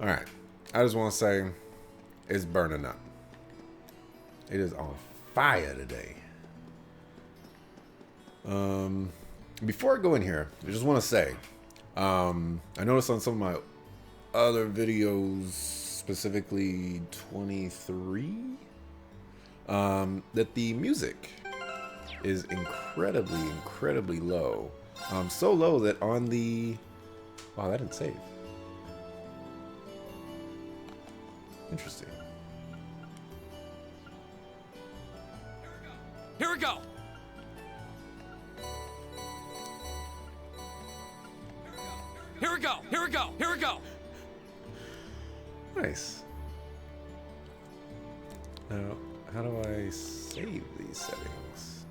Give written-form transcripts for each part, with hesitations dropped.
Alright. I just want to say it's burning up. It is on fire today. Before I go in here, I just want to say, I noticed on some of my other videos, specifically 23, that the music is incredibly low. So low that on the... Wow, that didn't save. Interesting. Here we go. Here we go. Here we go. Here we go. Nice. Now, how do I save these settings?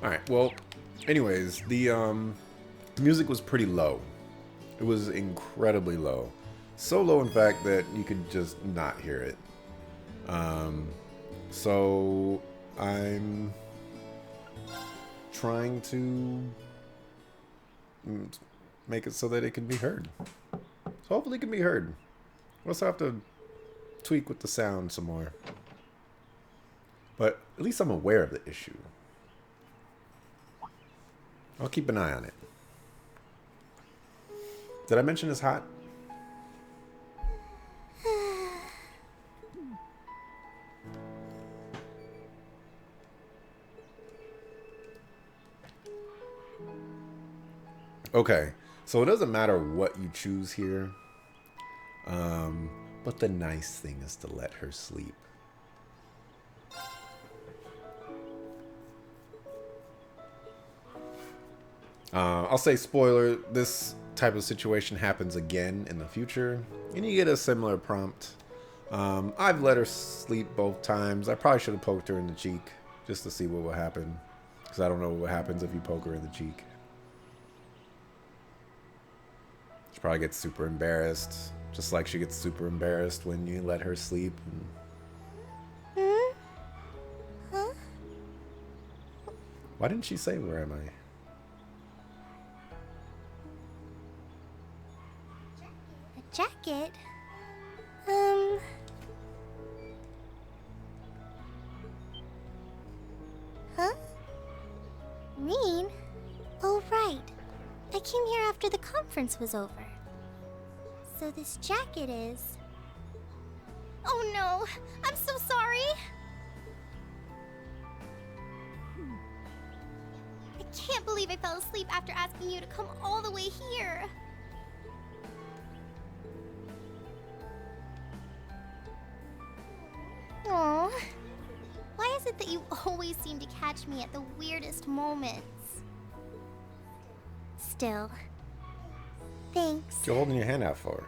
Alright, well, anyways, the music was pretty low. It was incredibly low. So low, in fact, that you could just not hear it. So I'm trying to make it so that it can be heard. So hopefully it can be heard. We'll also have to tweak with the sound some more. But at least I'm aware of the issue. I'll keep an eye on it. Did I mention it's hot? Okay, so it doesn't matter what you choose here, but the nice thing is to let her sleep. I'll say spoiler, this type of situation happens again in the future, and you get a similar prompt. I've let her sleep both times. I probably should have poked her in the cheek just to see what would happen, because I don't know what happens if you poke her in the cheek. She probably gets super embarrassed, just like she gets super embarrassed when you let her sleep. Huh? Why didn't she say, where am I? A jacket? Huh? Rean? Oh, right. I came here after the conference was over. So this jacket is... Oh no! I'm so sorry! I can't believe I fell asleep after asking you to come all the way here. Aww. Why is it that you always seem to catch me at the weirdest moments? Still, thanks. You're holding your hand out for her.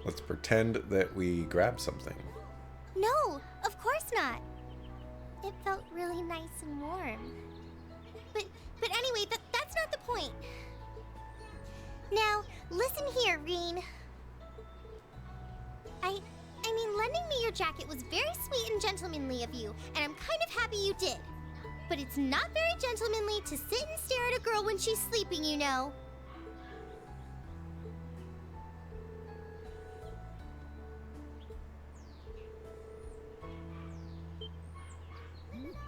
Let's pretend that we grabbed something. No, of course not. It felt really nice and warm. But anyway, that's not the point. Now, listen here, Rean. I mean, lending me your jacket was very sweet and gentlemanly of you, and I'm kind of happy you did. But it's not very gentlemanly to sit and stare at a girl when she's sleeping, you know.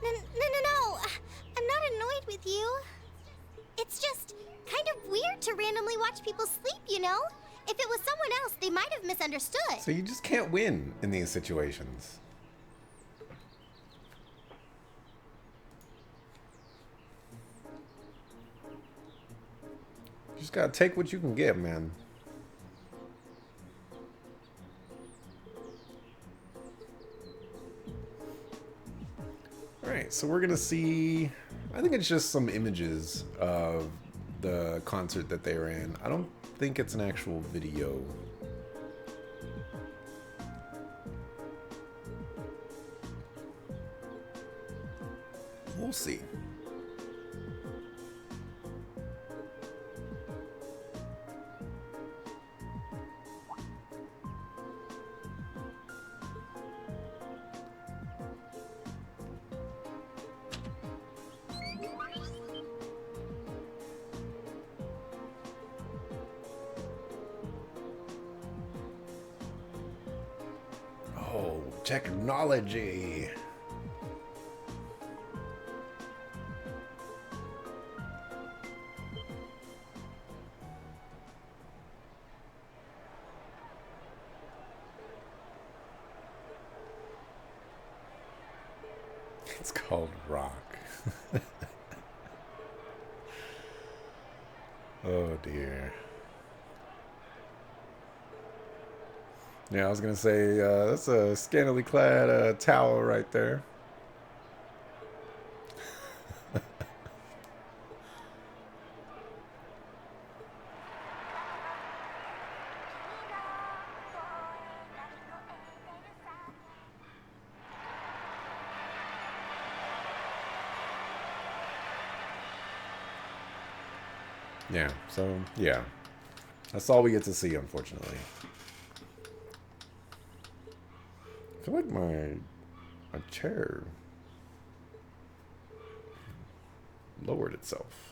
No. I'm not annoyed with you. It's just kind of weird to randomly watch people sleep, you know? If it was someone else, they might have misunderstood. So you just can't win in these situations. You just gotta take what you can get, man. Alright, so we're gonna see... I think it's just some images of the concert that they were in. I don't think it's an actual video. We'll see. Oh, technology. It's called rock. Oh dear. Yeah, I was gonna say that's a scantily clad towel right there. Yeah, so yeah, that's all we get to see, unfortunately. I feel like my chair lowered itself.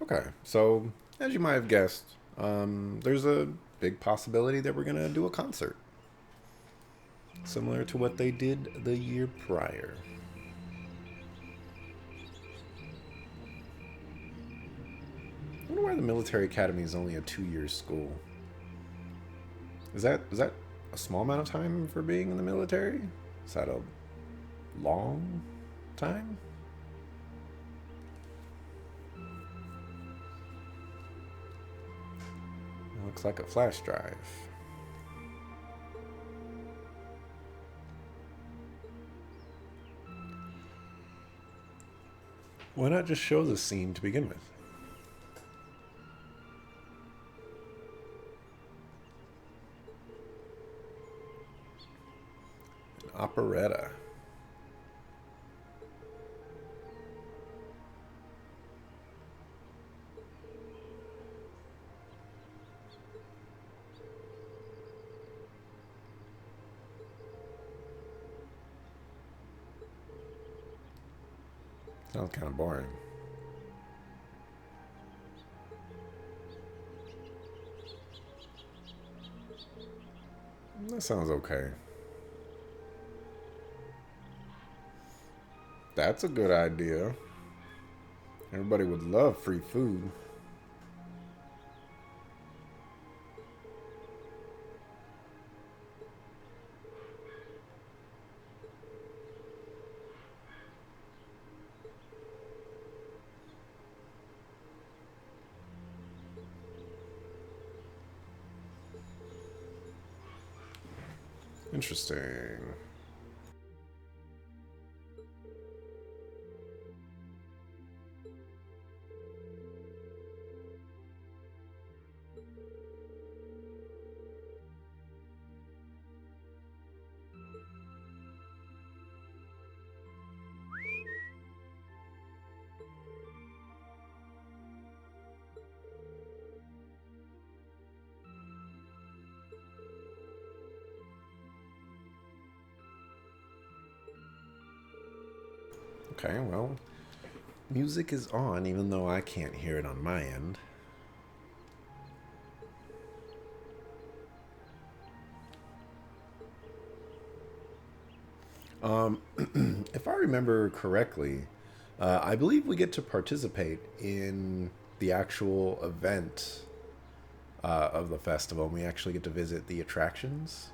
Okay, so as you might have guessed, there's a big possibility that we're gonna do a concert, similar to what they did the year prior. I wonder why the military academy is only a 2-year school. Is that a small amount of time for being in the military? Is that a long time? It looks like a flash drive. Why not just show the scene to begin with? An operetta. Sounds kind of boring. That sounds okay. That's a good idea. Everybody would love free food. Interesting. Okay, well, music is on even though I can't hear it on my end. If I remember correctly, I believe we get to participate in the actual event of the festival, and we actually get to visit the attractions.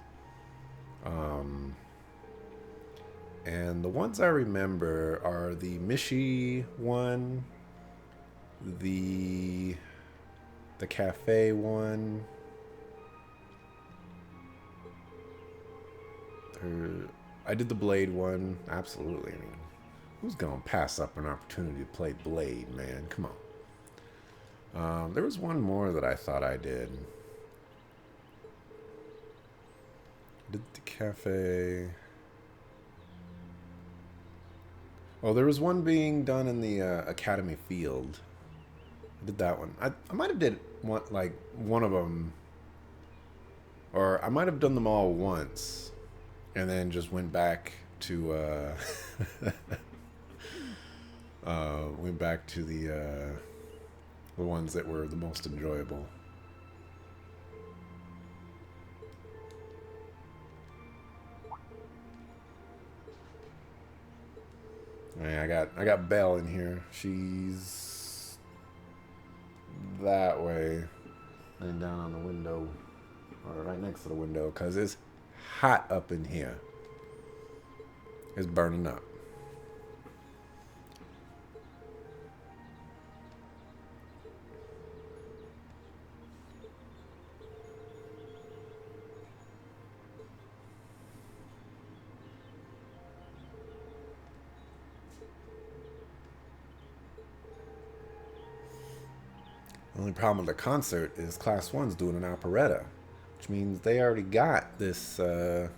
And the ones I remember are the Mishi one, the cafe one. I did the Blade one. Absolutely. I mean, who's gonna pass up an opportunity to play Blade, man? Come on. There was one more that I thought I did. Did the cafe? Oh, there was one being done in the Academy Field. I did that one. I might have did one of them, or I might have done them all once, and then just went back to the ones that were the most enjoyable. Yeah, I got Belle in here. She's that way, and down on the window, or right next to the window, because it's hot up in here. It's burning up. The only problem with the concert is Class 1's doing an operetta, which means they already got this, the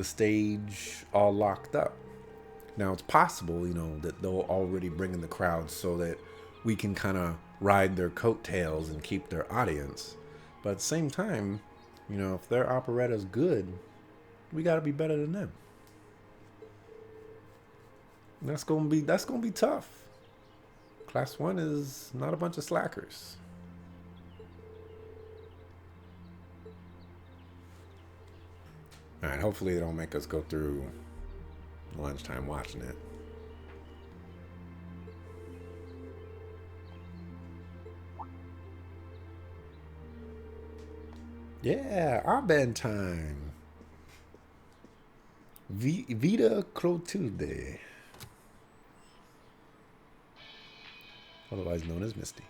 stage all locked up. Now, it's possible, that they'll already bring in the crowd so that we can kind of ride their coattails and keep their audience. But at the same time, if their operetta's good, we got to be better than them. And that's gonna be tough. Class 1 is not a bunch of slackers. Alright, hopefully they don't make us go through lunchtime watching it. Yeah, Arben time. Vita Clotilde. Otherwise known as Misty.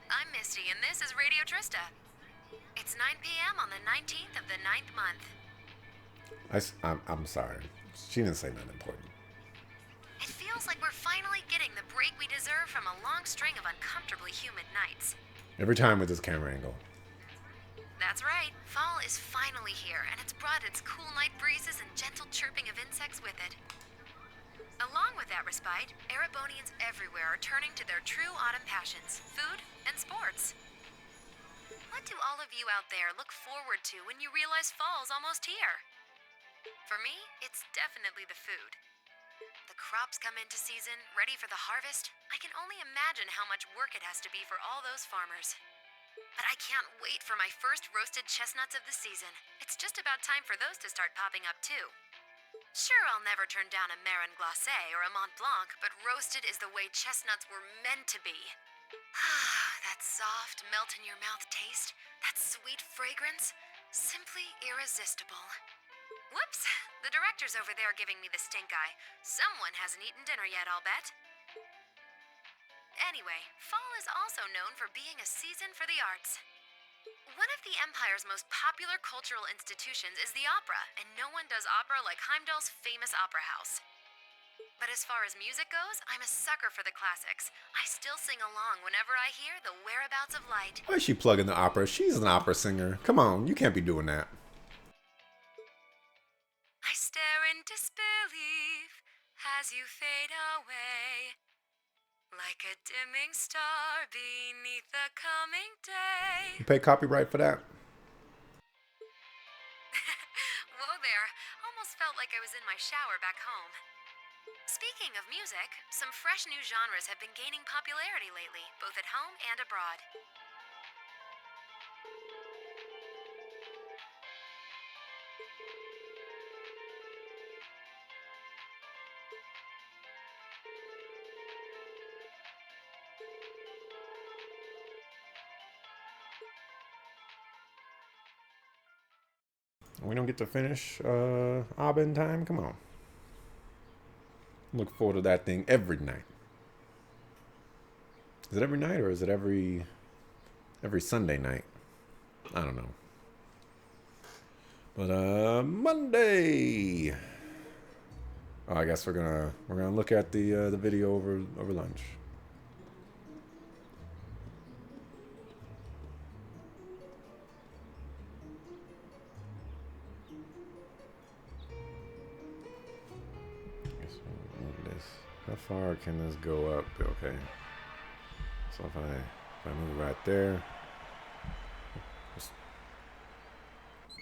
I'm Misty, and this is Radio Trista. It's 9 p.m. on the 19th of the 9th month. I'm sorry. She didn't say nothing important. It feels like we're finally getting the break we deserve from a long string of uncomfortably humid nights. Every time with this camera angle. That's right. Fall is finally here, and it's brought its cool night breezes and gentle chirping of insects with it. Along with that respite, Erebonians everywhere are turning to their true autumn passions, food and sports. What do all of you out there look forward to when you realize fall's almost here? For me, it's definitely the food. The crops come into season, ready for the harvest. I can only imagine how much work it has to be for all those farmers. But I can't wait for my first roasted chestnuts of the season. It's just about time for those to start popping up too. Sure, I'll never turn down a Marron Glacé or a Mont Blanc, but roasted is the way chestnuts were meant to be. That soft, melt-in-your-mouth taste, that sweet fragrance, simply irresistible. Whoops, the director's over there giving me the stink eye. Someone hasn't eaten dinner yet, I'll bet. Anyway, fall is also known for being a season for the arts. One of the Empire's most popular cultural institutions is the opera, and no one does opera like Heimdall's famous opera house. But as far as music goes, I'm a sucker for the classics. I still sing along whenever I hear The Whereabouts of Light. Why is she plugging the opera? She's an opera singer. Come on, you can't be doing that. I stare in disbelief as you fade away, like a dimming star beneath the coming day. You pay copyright for that? Whoa there, almost felt like I was in my shower back home. Speaking of music, some fresh new genres have been gaining popularity lately, both at home and abroad. We don't get to finish Abba in time? Come on. Look forward to that thing every night. Is it every night or is it every Sunday night? I don't know. But Monday. Oh, I guess we're gonna look at the video over lunch. How far can this go up? Okay. So if I move right there, just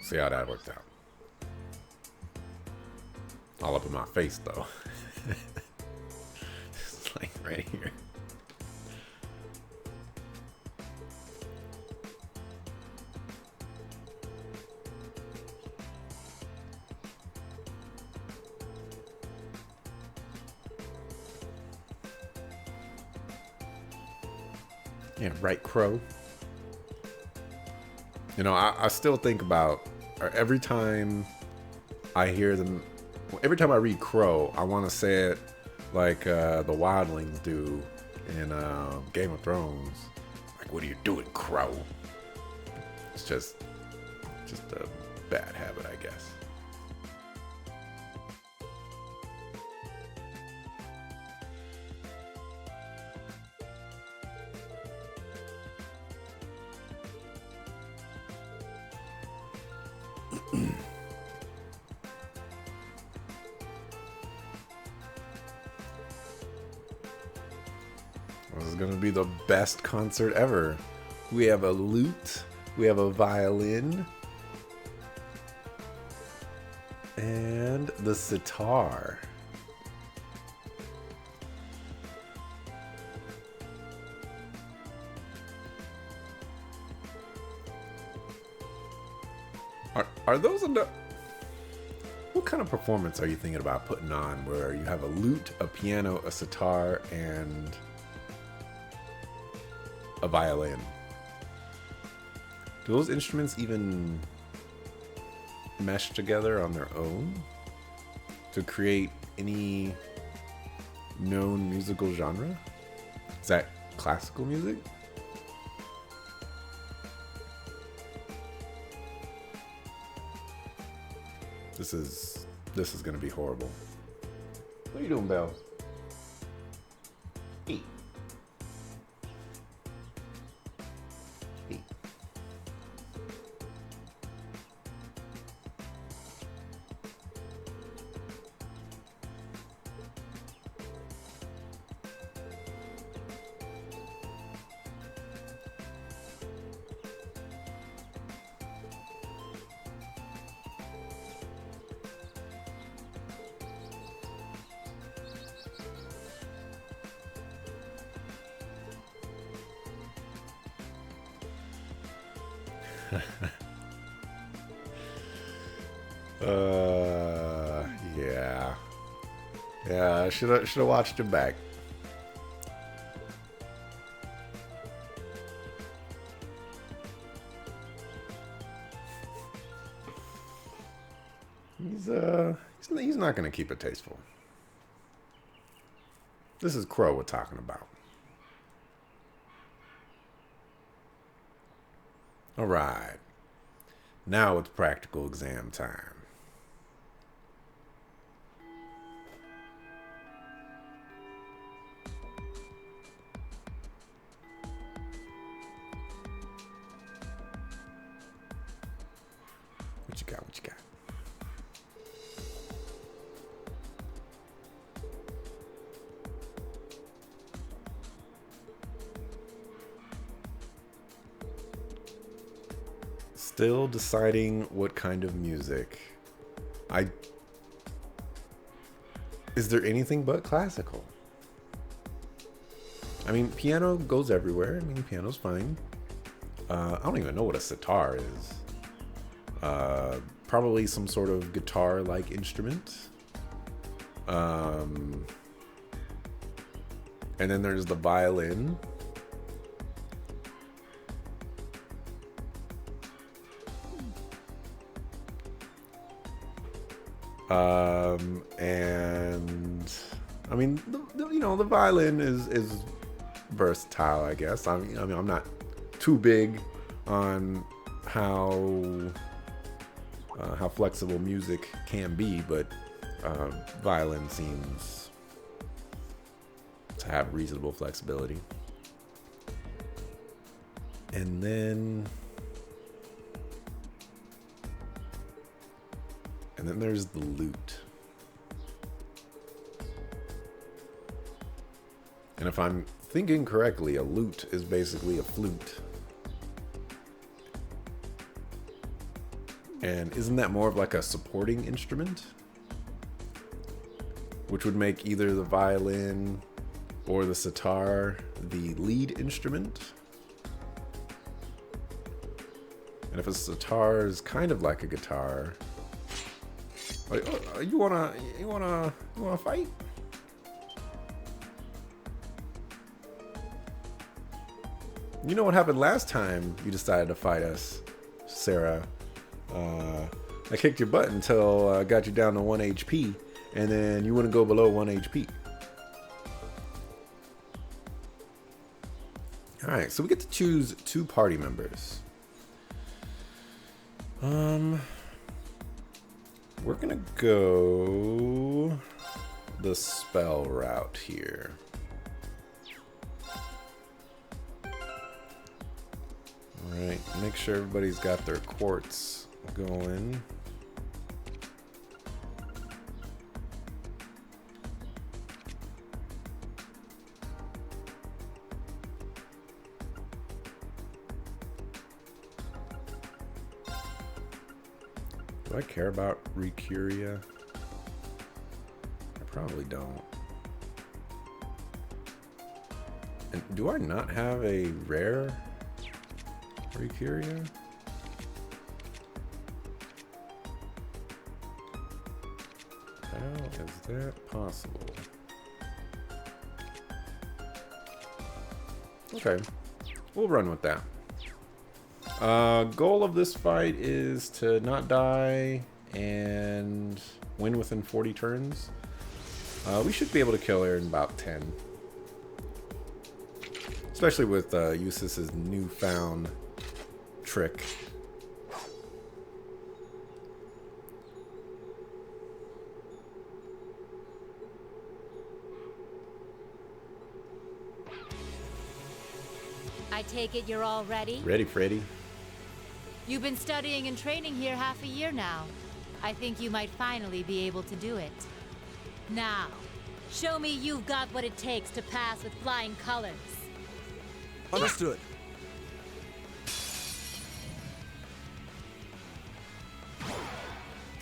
see how that works out. All up in my face though. It's like right here. Yeah, right, Crow. You know, I still think about every time I hear them, every time I read Crow, I want to say it like the wildlings do in Game of Thrones. Like, what are you doing, Crow? It's just a bad habit, I guess. This is gonna be the best concert ever. We have a lute, we have a violin, and the sitar. Are those enough? What kind of performance are you thinking about putting on where you have a lute, a piano, a sitar, and a violin? Do those instruments even mesh together on their own to create any known musical genre? Is that classical music? This is gonna be horrible. What are you doing, Belle? Eat. Eat. Yeah. Yeah, I should have watched him back. He's not gonna keep it tasteful. This is Crow we're talking about. All right. Now it's practical exam time. What you got? What you got? Still deciding what kind of music. Is there anything but classical? I mean, piano goes everywhere. I mean, piano's fine. I don't even know what a sitar is. Probably some sort of guitar-like instrument. And then there's the violin. And I mean, the violin is versatile, I guess. I mean, I'm not too big on how flexible music can be, but violin seems to have reasonable flexibility. And then there's the lute. And if I'm thinking correctly, a lute is basically a flute. And isn't that more of like a supporting instrument? Which would make either the violin or the sitar the lead instrument. And if a sitar is kind of like a guitar, you wanna fight? You know what happened last time you decided to fight us, Sarah? I kicked your butt until I got you down to 1 HP, and then you wouldn't go below 1 HP. Alright, so we get to choose 2 party members. We're gonna go the spell route here. Alright, make sure everybody's got their quartz going. Do I care about Recuria? I probably don't. And do I not have a rare Recuria? How is that possible? Okay, we'll run with that. Goal of this fight is to not die and win within 40 turns. We should be able to kill her in about 10. Especially with Eustace's newfound trick. I take it you're all ready? Ready, Freddy? You've been studying and training here half a year now. I think you might finally be able to do it. Now, show me you've got what it takes to pass with flying colors. Understood.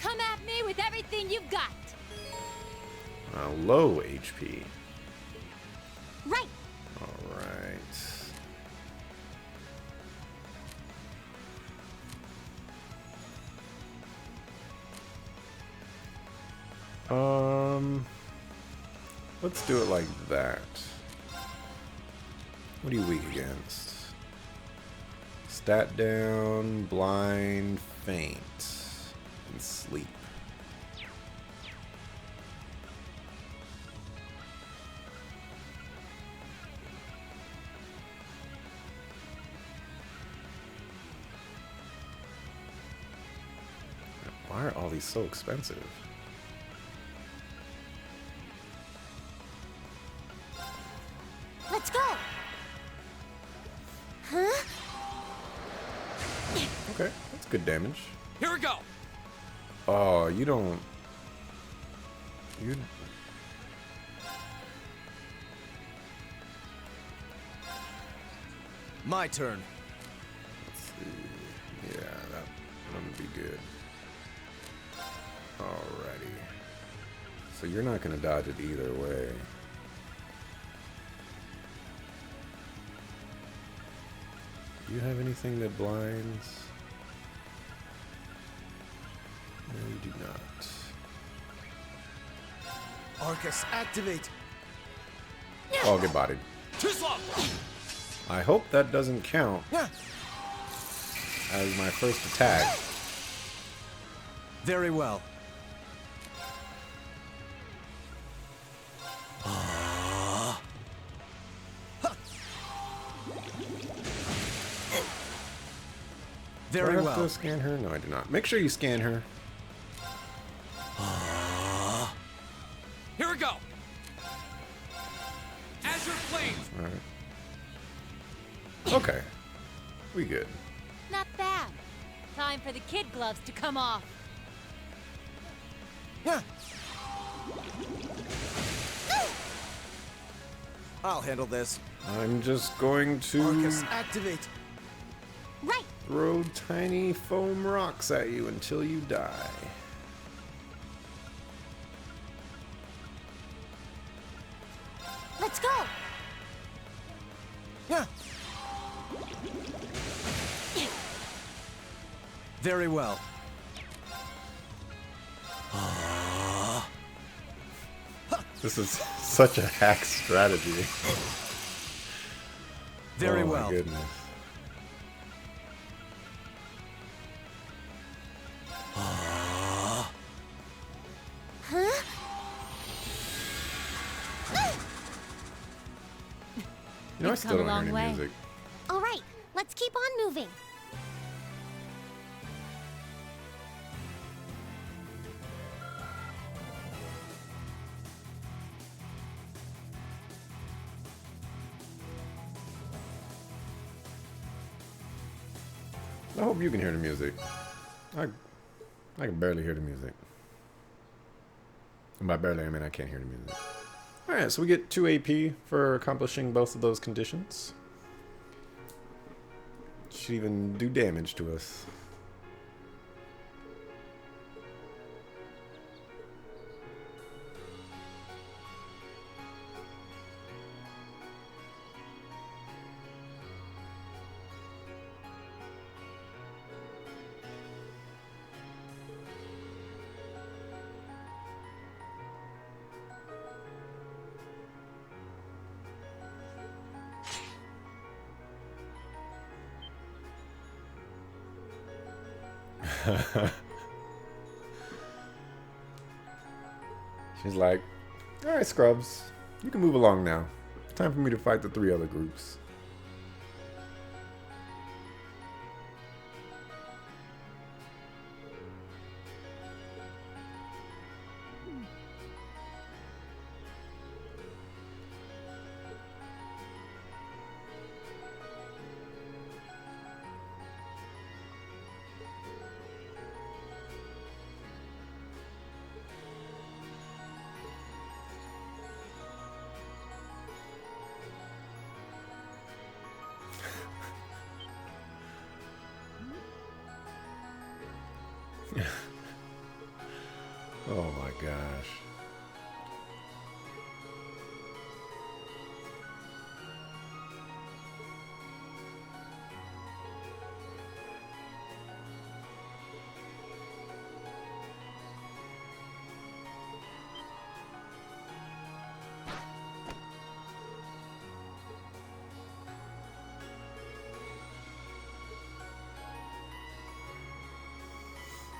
Come at me with everything you've got. Low HP. Right. All right. Let's do it like that. What are you weak against? Stat down, blind, faint, and sleep. Why are all these so expensive? Let's go. Huh? Okay, that's good damage. Here we go. Oh, you don't... You... My turn. Let's see. Yeah, that would be good. Alrighty. So you're not going to dodge it either way. Do you have anything that blinds? No, you do not. Arcus, activate. Oh, get bodied. Too slow. I hope that doesn't count as my first attack. Very well. Do I Very have well. to scan her? No, I do not. Make sure you scan her. Here we go. Azure Flames. Alright. Okay. We good. Not bad. Time for the kid gloves to come off. Yeah. I'll handle this. I'm just going to Arcus, activate. Right. throw tiny foam rocks at you until you die. Let's go. Yeah. Very well. This is such a hack strategy. Very oh well. My goodness. Huh? You know, I You've still come a don't hear long any way. music. All right, let's keep on moving. I hope you can hear the music. I can barely hear the music. And by barely, I mean I can't hear the music. Alright, so we get 2 AP for accomplishing both of those conditions. Should even do damage to us. She's like, alright, Scrubs, you can move along now. Time for me to fight the 3 other groups. Oh my gosh.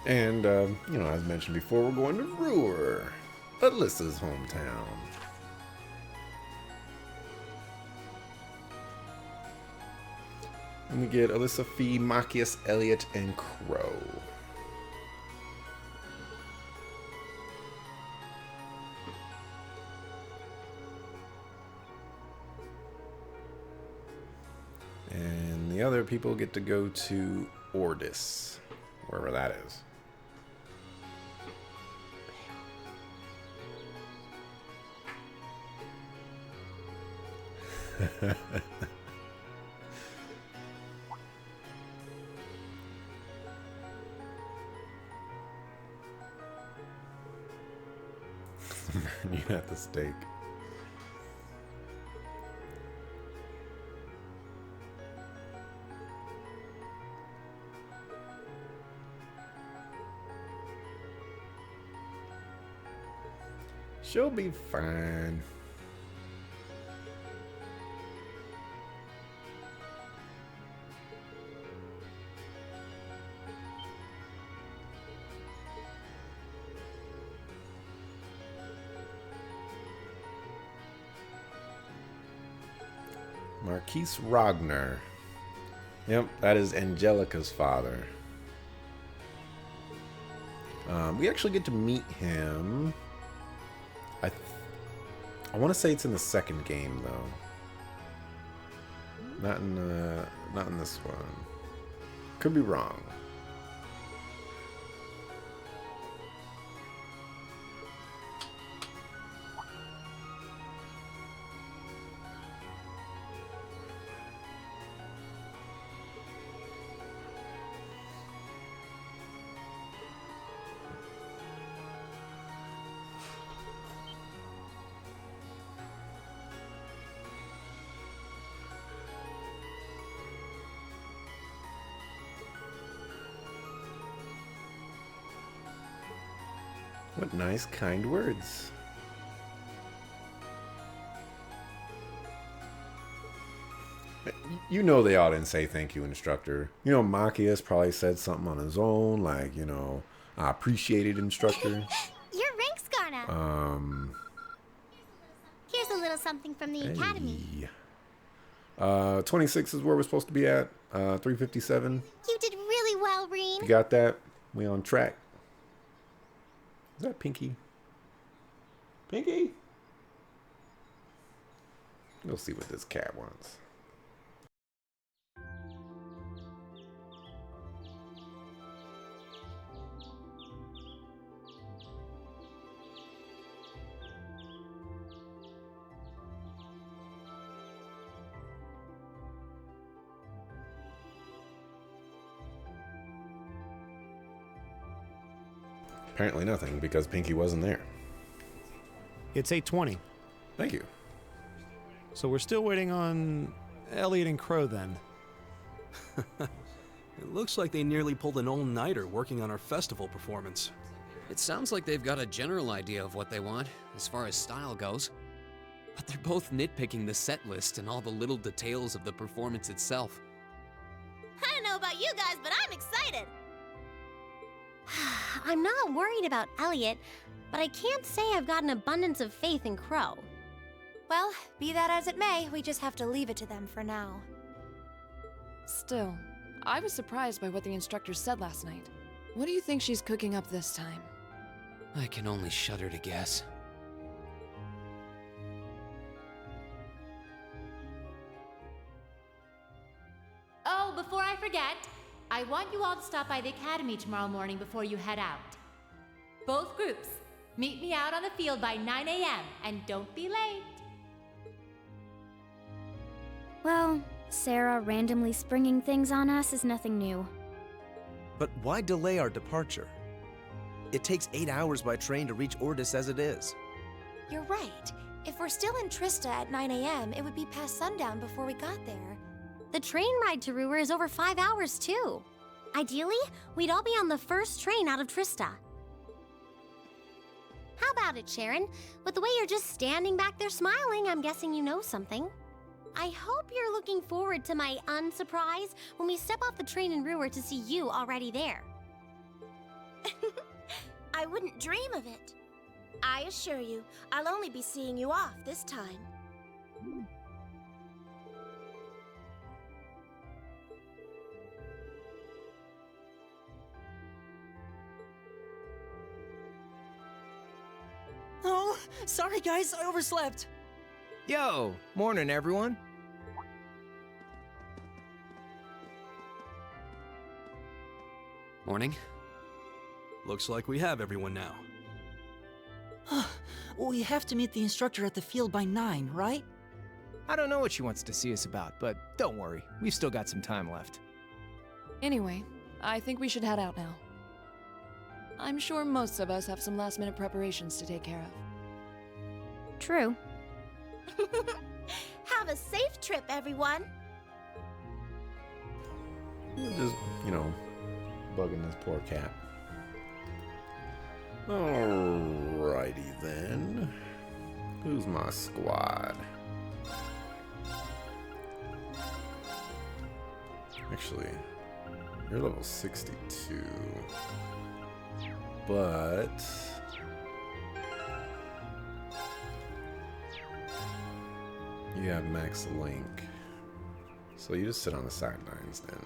And, you know, as mentioned before, we're going to Ruhr, Alyssa's hometown. And we get Alyssa, Fee, Machias, Elliot, and Crow. And the other people get to go to Ordis, wherever that is. You at the stake. She'll be fine. Marquise Ragnar. Yep, that is Angelica's father. We actually get to meet him. I want to say it's in the second game though. Not in this one. Could be wrong. What nice, kind words. You know the audience say thank you, instructor. You know, Machias probably said something on his own, like, you know, I appreciate it, instructor. Your rank's gone up. Here's a little something from the academy. 26 is where we're supposed to be at. 357. You did really well, Reen. You got that? We on track. Is that Pinky? Pinky? We'll see what this cat wants. Apparently nothing, because Pinky wasn't there. It's 8:20. Thank you. So we're still waiting on Elliot and Crow then. It looks like they nearly pulled an all-nighter working on our festival performance. It sounds like they've got a general idea of what they want, as far as style goes. But they're both nitpicking the set list and all the little details of the performance itself. I don't know about you guys, but I'm excited. I'm not worried about Elliot, but I can't say I've got an abundance of faith in Crow. Well, be that as it may, we just have to leave it to them for now. Still, I was surprised by what the instructor said last night. What do you think she's cooking up this time? I can only shudder to guess. Oh, before I forget, I want you all to stop by the academy tomorrow morning before you head out. Both groups, meet me out on the field by 9 a.m. and don't be late. Well, Sarah randomly springing things on us is nothing new. But why delay our departure? It takes 8 hours by train to reach Ordis as it is. You're right. If we're still in Trista at 9 a.m., it would be past sundown before we got there. The train ride to Ruhr is over 5 hours, too. Ideally, we'd all be on the first train out of Trista. How about it, Sharon? With the way you're just standing back there smiling, I'm guessing you know something. I hope you're looking forward to my unsurprise when we step off the train in Ruhr to see you already there. I wouldn't dream of it. I assure you, I'll only be seeing you off this time. Oh, sorry guys, I overslept. Yo, morning everyone. Morning. Looks like we have everyone now. We have to meet the instructor at the field by 9, right? I don't know what she wants to see us about, but don't worry, we've still got some time left. Anyway, I think we should head out now. I'm sure most of us have some last-minute preparations to take care of. True. Have a safe trip, everyone. Just, you know, bugging this poor cat. Alrighty then. Who's my squad? Actually, you're level 62. But you have Max Link. So you just sit on the sidelines then.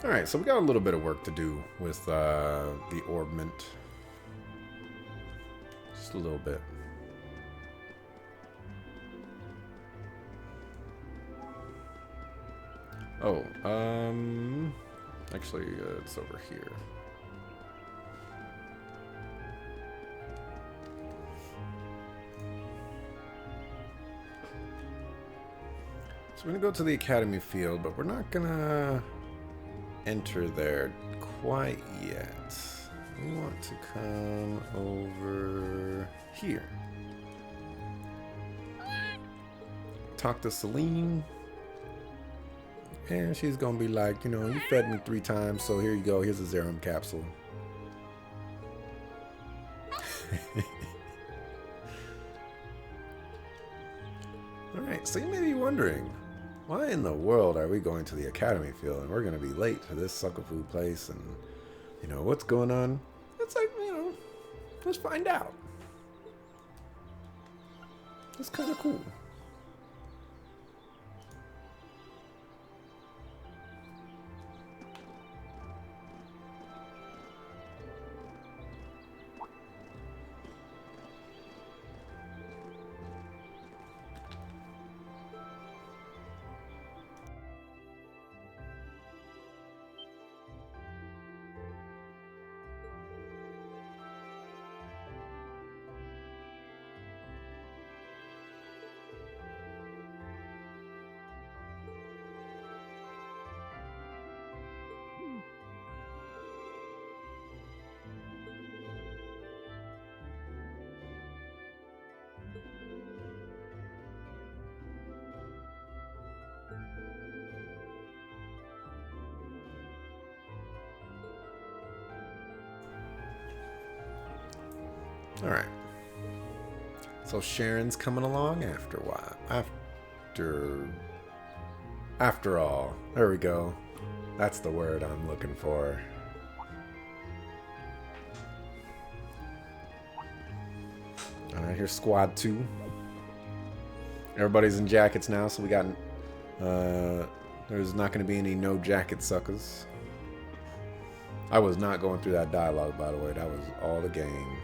Alright, so we got a little bit of work to do with the orbment. Just a little bit. Oh, actually, it's over here. So we're gonna go to the Academy Field, but we're not gonna enter there quite yet. We want to come over here. Talk to Celine. And she's gonna be like, you know, you fed me 3 times, so here you go. Here's a Zerum capsule. Alright, so you may be wondering, why in the world are we going to the Academy Field and we're going to be late to this sucker food place and, you know, what's going on? It's like, you know, let's find out. It's kind of cool. All right. So Sharon's coming along after a while. After all. There we go. That's the word I'm looking for. All right, here's Squad 2. Everybody's in jackets now, so we got... there's not going to be any no jacket suckers. I was not going through that dialogue, by the way. That was all the game.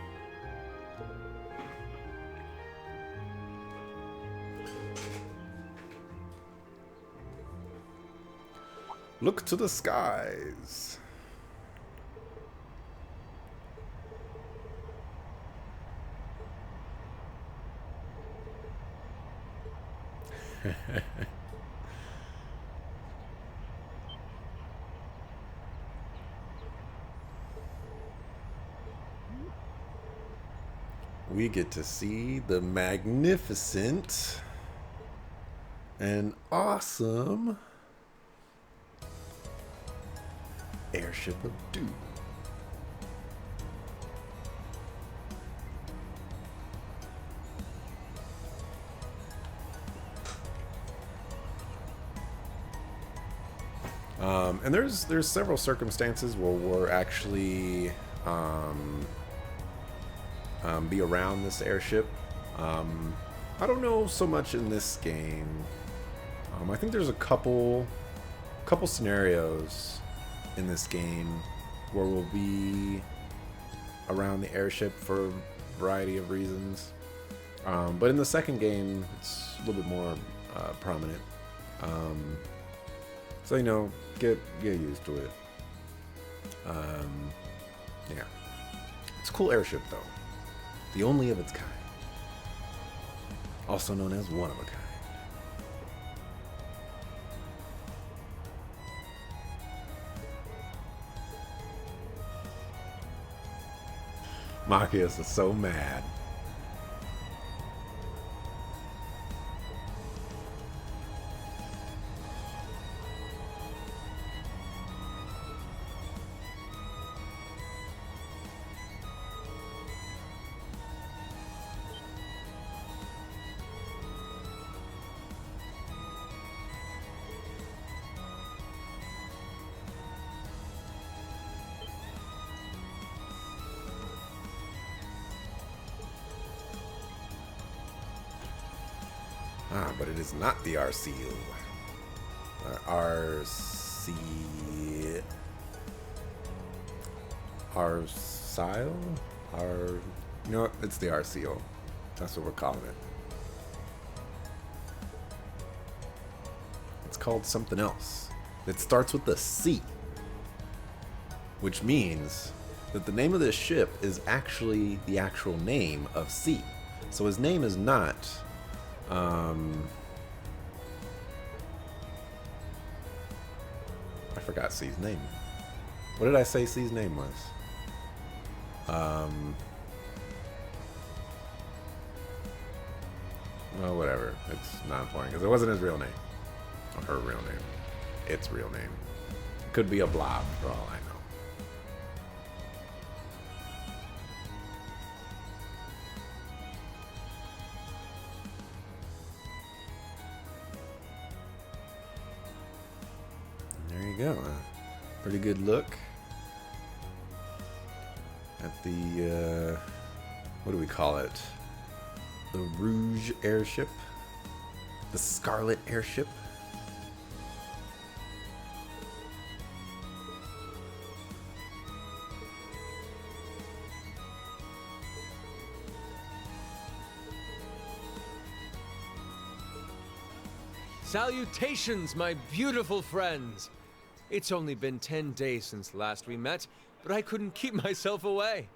Look to the skies. We get to see the magnificent and awesome Airship of Doom. And there's several circumstances where we're actually be around this airship. I don't know so much in this game. I think there's a couple scenarios in this game where we'll be around the airship for a variety of reasons. But in the second game, it's a little bit more prominent. So, you know, get used to it. Yeah. It's a cool airship, though. The only of its kind. Also known as one of a kind. Machias is so mad. Ah, but it is not the RCO. RC... Arcile? You know what? It's the RCO. That's what we're calling it. It's called something else. It starts with a C. Which means that the name of this ship is actually the actual name of C. So his name is not... I forgot C's name. What did I say C's name was? Well, whatever. It's not important because it wasn't his real name. Or her real name. Its real name. Could be a blob for all I know. Go. Pretty good look at the, what do we call it? The Rouge airship? The Scarlet airship? Salutations, my beautiful friends! It's only been 10 days since last we met, but I couldn't keep myself away.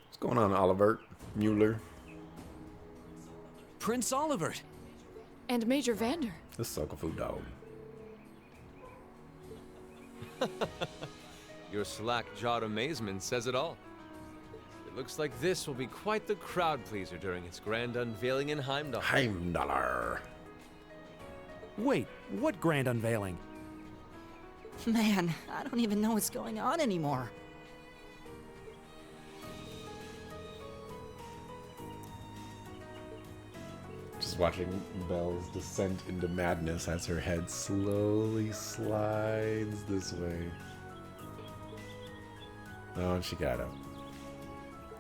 What's going on, Olivert Mueller? Prince Olivert! And Major Vander. The Sucklefoot dog. Your slack-jawed amazement says it all. It looks like this will be quite the crowd pleaser during its grand unveiling in Heimdall. Heimdallr. Wait, what grand unveiling? Man, I don't even know what's going on anymore. Just watching Belle's descent into madness as her head slowly slides this way. Oh, and she got up.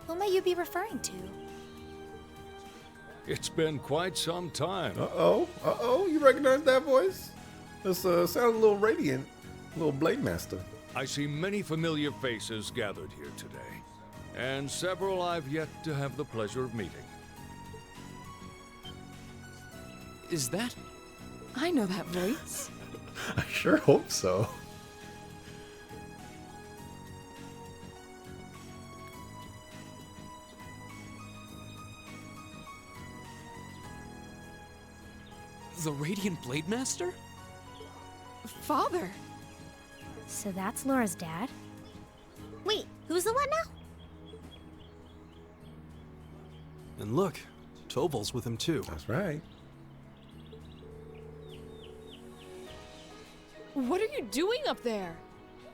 Who may you be referring to? It's been quite some time. Uh-oh. Uh-oh. You recognize that voice? This sounds a little radiant. A little Blade Master. I see many familiar faces gathered here today. And several I've yet to have the pleasure of meeting. Is that... I know that voice. I sure hope so. The Radiant Blade Master? Father! So that's Laura's dad? Wait, who's the what now? And look, Toval's with him too. That's right. What are you doing up there?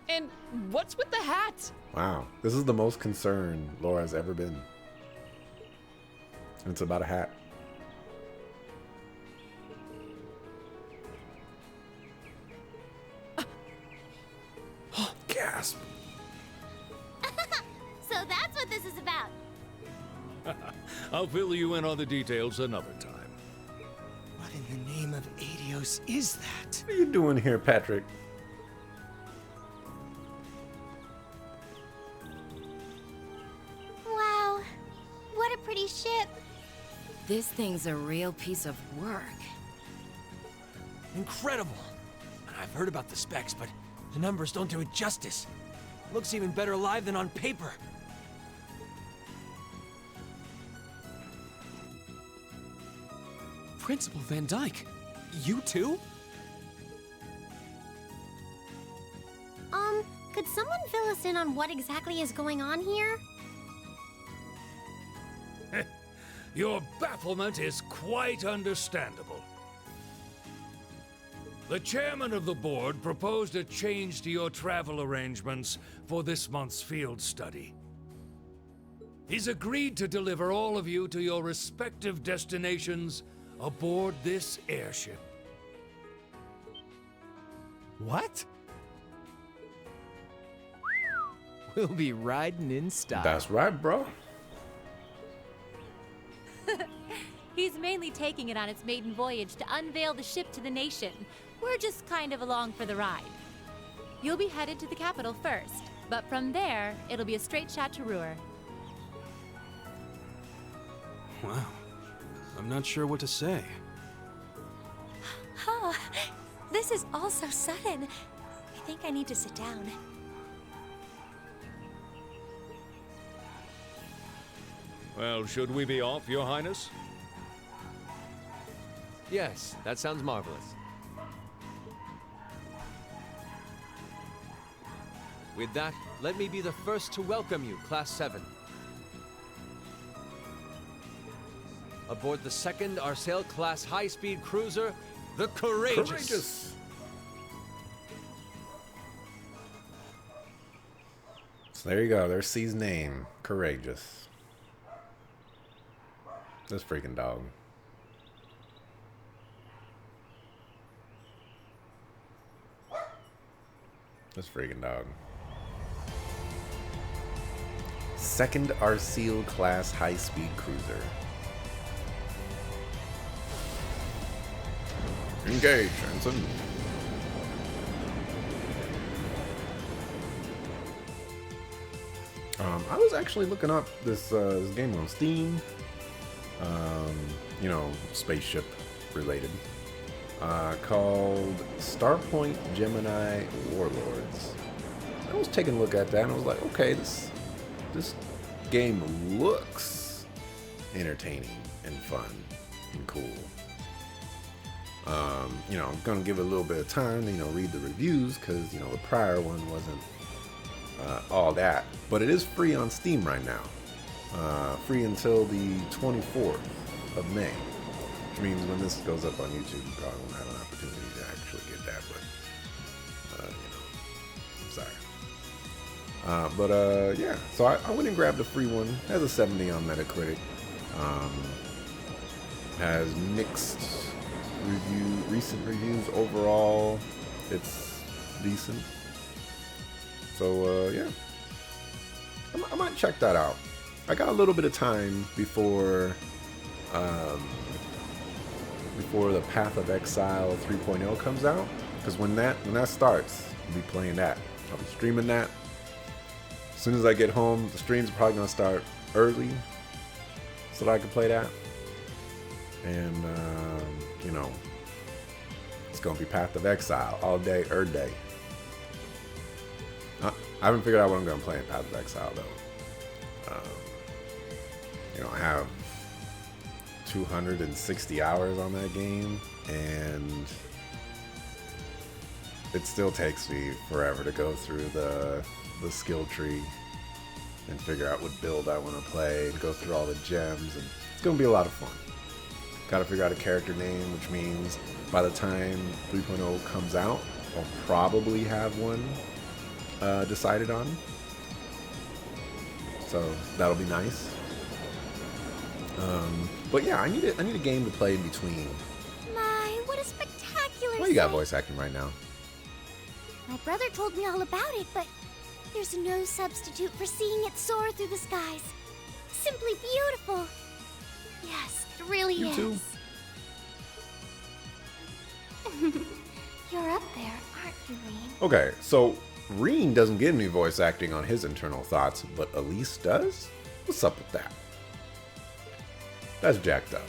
And what's with the hat? Wow. This is the most concerned Laura's ever been. And it's about a hat. Gasp. So that's what this is about. I'll fill you in on the details another time. What in the name of Adios is that? What are you doing here, Patrick? Wow, what a pretty ship. This thing's a real piece of work. Incredible! I've heard about the specs, but the numbers don't do it justice. Looks even better live than on paper. Principal Van Dyke, you too? Could someone fill us in on what exactly is going on here? Your bafflement is quite understandable. The chairman of the board proposed a change to your travel arrangements for this month's field study. He's agreed to deliver all of you to your respective destinations aboard this airship. What? We'll be riding in style. That's right, bro. He's mainly taking it on its maiden voyage to unveil the ship to the nation. We're just kind of along for the ride. You'll be headed to the capital first, but from there, it'll be a straight shot to Ruhr. Wow. I'm not sure what to say. Huh. This is all so sudden. I think I need to sit down. Well, should we be off, Your Highness? Yes, that sounds marvelous. With that, let me be the first to welcome you, Class 7. Aboard the second Arsail class high-speed cruiser, the Courageous. So there you go. There's C's name. Courageous. This freaking dog. This freaking dog. Second Arsail class high-speed cruiser. Engage, Jensen. I was actually looking up this game on Steam. You know, spaceship related. Called Starpoint Gemini Warlords. I was taking a look at that and I was like, okay, this game looks entertaining and fun and cool. You know, I'm gonna give it a little bit of time to, you know, read the reviews because, you know, the prior one wasn't all that. But it is free on Steam right now. Free until the 24th of May. Which means when this goes up on YouTube, you probably won't have an opportunity to actually get that, but, you know, I'm sorry. Yeah, so I went and grabbed a free one. It has a 70 on Metacritic. Has mixed recent reviews. Overall, it's decent. So, yeah. I might check that out. I got a little bit of time before the Path of Exile 3.0 comes out, because when that starts, I'll be playing that. I'll be streaming that. As soon as I get home, the stream's probably gonna start early so that I can play that. And you know, it's gonna be Path of Exile all day, day. I haven't figured out what I'm gonna play in Path of Exile though. You know, I have 260 hours on that game, and it still takes me forever to go through the skill tree and figure out what build I want to play and go through all the gems, and it's gonna be a lot of fun. Gotta figure out a character name, which means by the time 3.0 comes out, I'll probably have one decided on. So that'll be nice. But yeah, I need a game to play in between. My, what a spectacular Well, you got sight. voice acting right now. My brother told me all about it, but there's no substitute for seeing it soar through the skies. Simply beautiful. Yes, it really You is. too. You're up there, aren't you, Reen? Okay, so Reen doesn't get any voice acting on his internal thoughts, but Elise does? What's up with that? That's jacked up.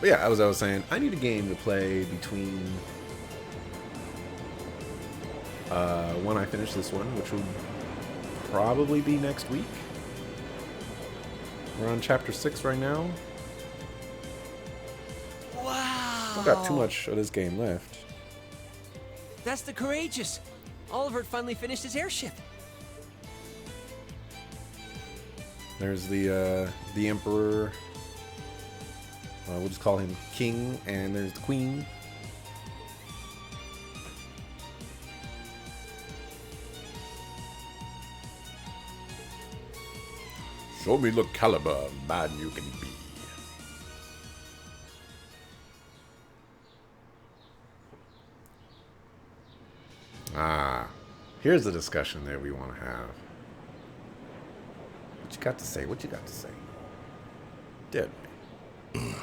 But yeah, as I was saying, I need a game to play between when I finish this one, which will probably be next week. We're on chapter 6 right now. Wow! I've got too much of this game left. That's the Courageous. Oliver finally finished his airship. There's the Emperor. We'll just call him King, and there's the Queen. Show me the caliber of man you can be. Here's the discussion that we want to have. What you got to say? What you got to say? Dead me.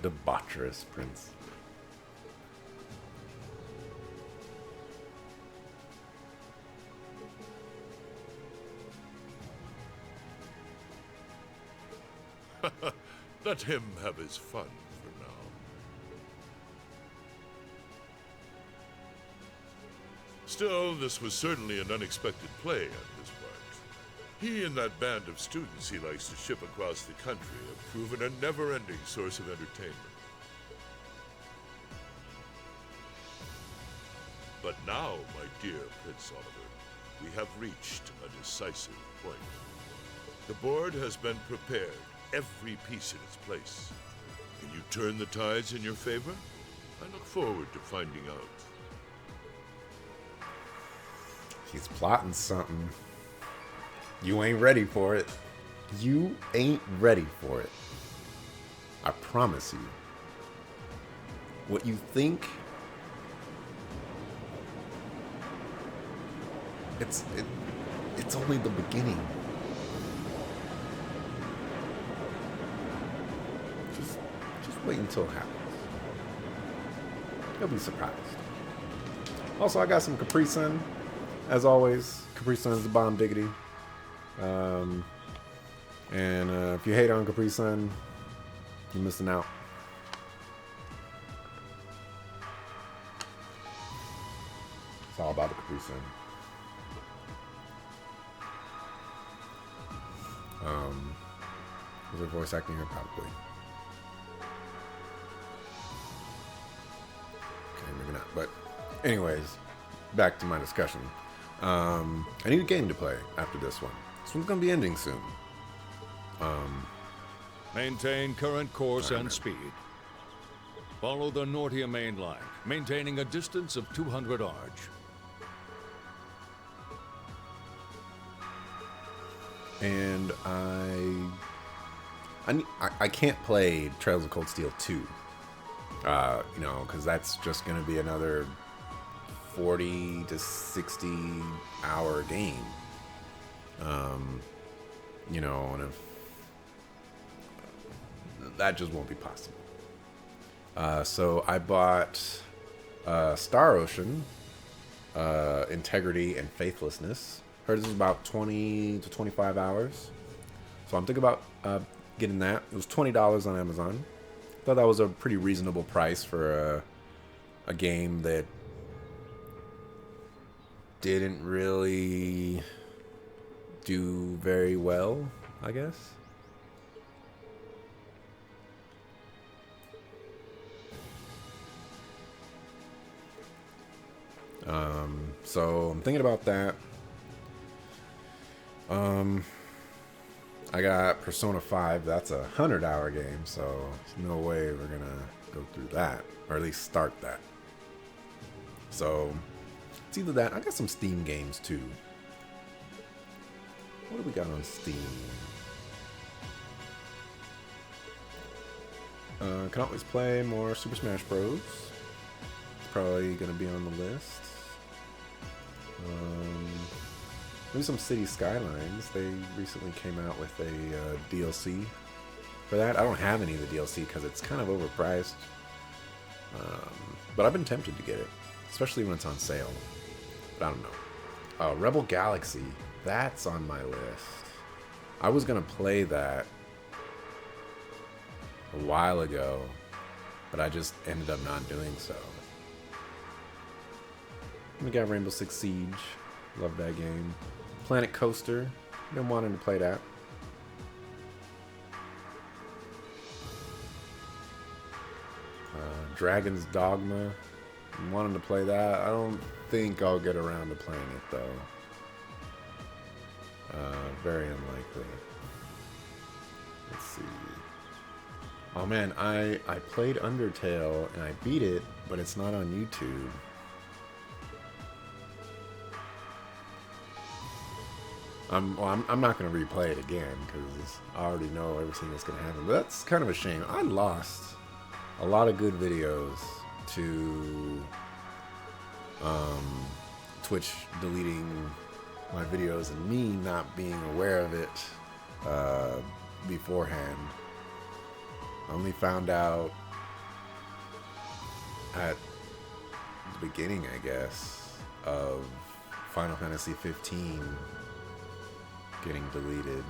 Debaucherous prince. Let him have his fun for now. Still, this was certainly an unexpected play on his part. He and that band of students he likes to ship across the country have proven a never-ending source of entertainment. But now, my dear Prince Oliver, we have reached a decisive point. The board has been prepared, every piece in its place. Can you turn the tides in your favor? I look forward to finding out. He's plotting something. You ain't ready for it. You ain't ready for it. I promise you. What you think, it's only the beginning. Just wait until it happens. You'll be surprised. Also, I got some Capri Sun. As always, Capri Sun is the bomb diggity. If you hate on Capri Sun, you're missing out. It's all about the Capri Sun. Is there voice acting here? Probably. Okay, maybe not. But anyways, back to my discussion. I need a game to play after this one. This one's gonna be ending soon. Maintain current course and speed. Follow the Nortia main line, maintaining a distance of 200 Arj. And I can't play Trails of Cold Steel 2. You know, because that's just gonna be another 40 to 60 hour game. You know, and if that just won't be possible. So I bought Star Ocean, Integrity and Faithlessness. Heard this is about 20 to 25 hours. So I'm thinking about getting that. It was $20 on Amazon. Thought that was a pretty reasonable price for a game that didn't really do very well, I guess. So I'm thinking about that. I got Persona 5. That's a 100-hour game, so there's no way we're gonna go through that, or at least start that. So it's either that. I got some Steam games too. What do we got on Steam? Can always play more Super Smash Bros. It's probably gonna be on the list. Maybe some City Skylines. They recently came out with a DLC for that. I don't have any of the DLC because it's kind of overpriced. But I've been tempted to get it, especially when it's on sale. But I don't know. Rebel Galaxy. That's on my list. I was going to play that a while ago, but I just ended up not doing so. We got Rainbow Six Siege. Love that game. Planet Coaster. Been wanting to play that. Dragon's Dogma. I'm wanting to play that. I don't think I'll get around to playing it though. Very unlikely. Let's see. Oh man, I played Undertale and I beat it, but it's not on YouTube. I'm not going to replay it again because I already know everything that's going to happen. But that's kind of a shame. I lost a lot of good videos to Twitch deleting my videos and me not being aware of it beforehand. I only found out at the beginning, I guess, of Final Fantasy 15 getting deleted,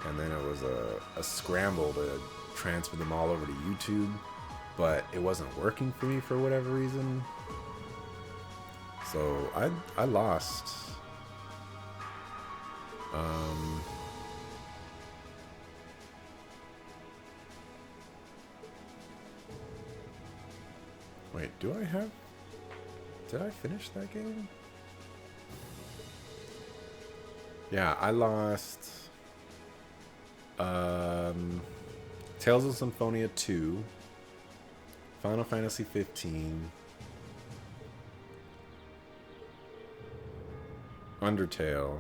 and then it was a scramble to transfer them all over to YouTube, but it wasn't working for me for whatever reason, so I lost wait, did I finish that game? Yeah, I lost Tales of Symphonia 2, Final Fantasy 15, Undertale,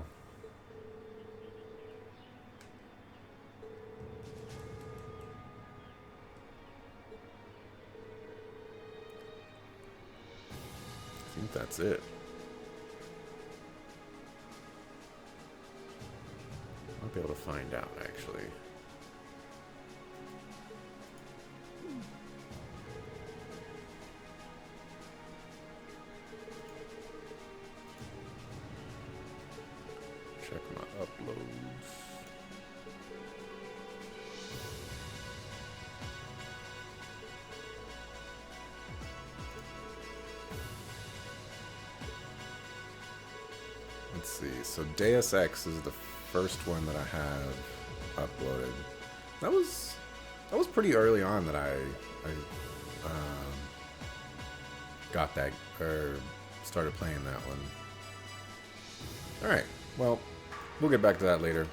I think that's it. I'll be able to find out, actually. Check my uploads. Let's see. So Deus Ex is the first one that I have uploaded. That was pretty early on that I got that, or started playing that one. Alright, well, we'll get back to that later.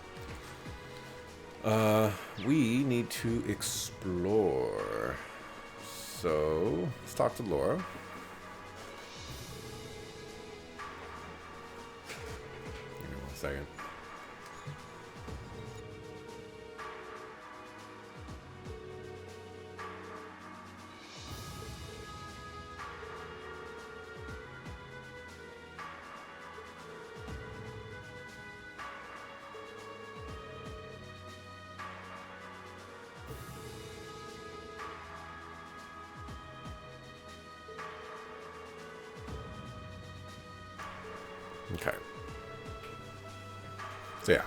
We need to explore. So, let's talk to Laura. Give me 1 second. Okay. So yeah,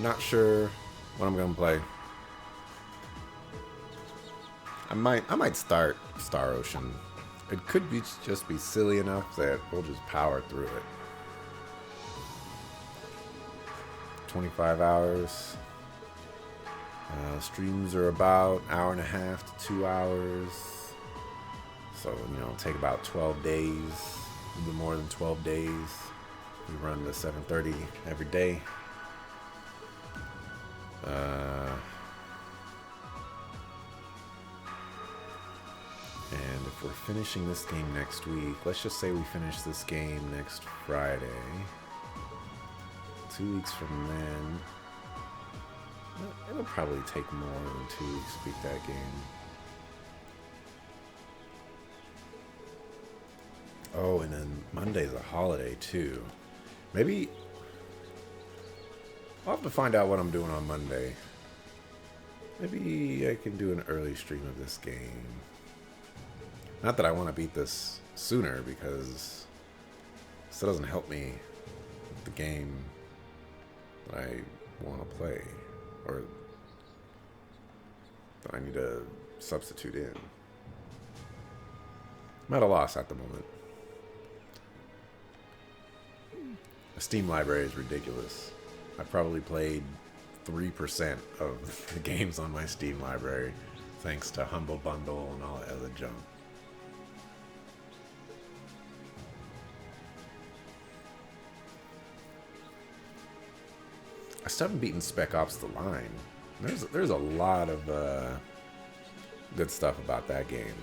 not sure what I'm gonna play. I might start Star Ocean. It could be just be silly enough that we'll just power through it. 25 hours. Streams are about 1.5 to 2 hours. So, you know, take about 12 days, a little bit more than 12 days. We run to 7:30 every day. And if we're finishing this game next week, let's just say we finish this game next Friday. 2 weeks from then, it'll probably take more than 2 weeks to beat that game. Oh, and then Monday's a holiday too. Maybe I'll have to find out what I'm doing on Monday. Maybe I can do an early stream of this game. Not that I want to beat this sooner, because this doesn't help me with the game that I want to play, or that I need to substitute in. I'm at a loss at the moment. The Steam library is ridiculous. I probably played 3% of the games on my Steam library. thanks to Humble Bundle and all that other junk. I still haven't beaten Spec Ops: The Line. There's a lot of good stuff about that game.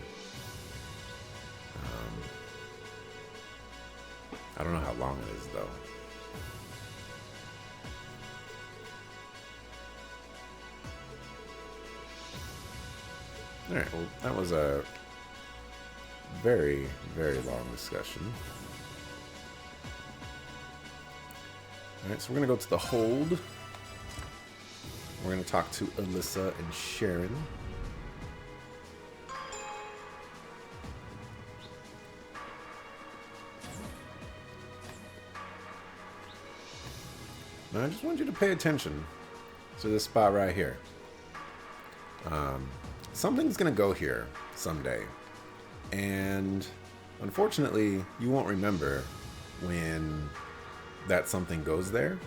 I don't know how long it is though. All right, well, that was a very, very long discussion. All right, so we're gonna go to the hold. We're gonna talk to Alyssa and Sharon. Now, I just want you to pay attention to this spot right here. Something's gonna go here someday, and unfortunately, you won't remember when that something goes there,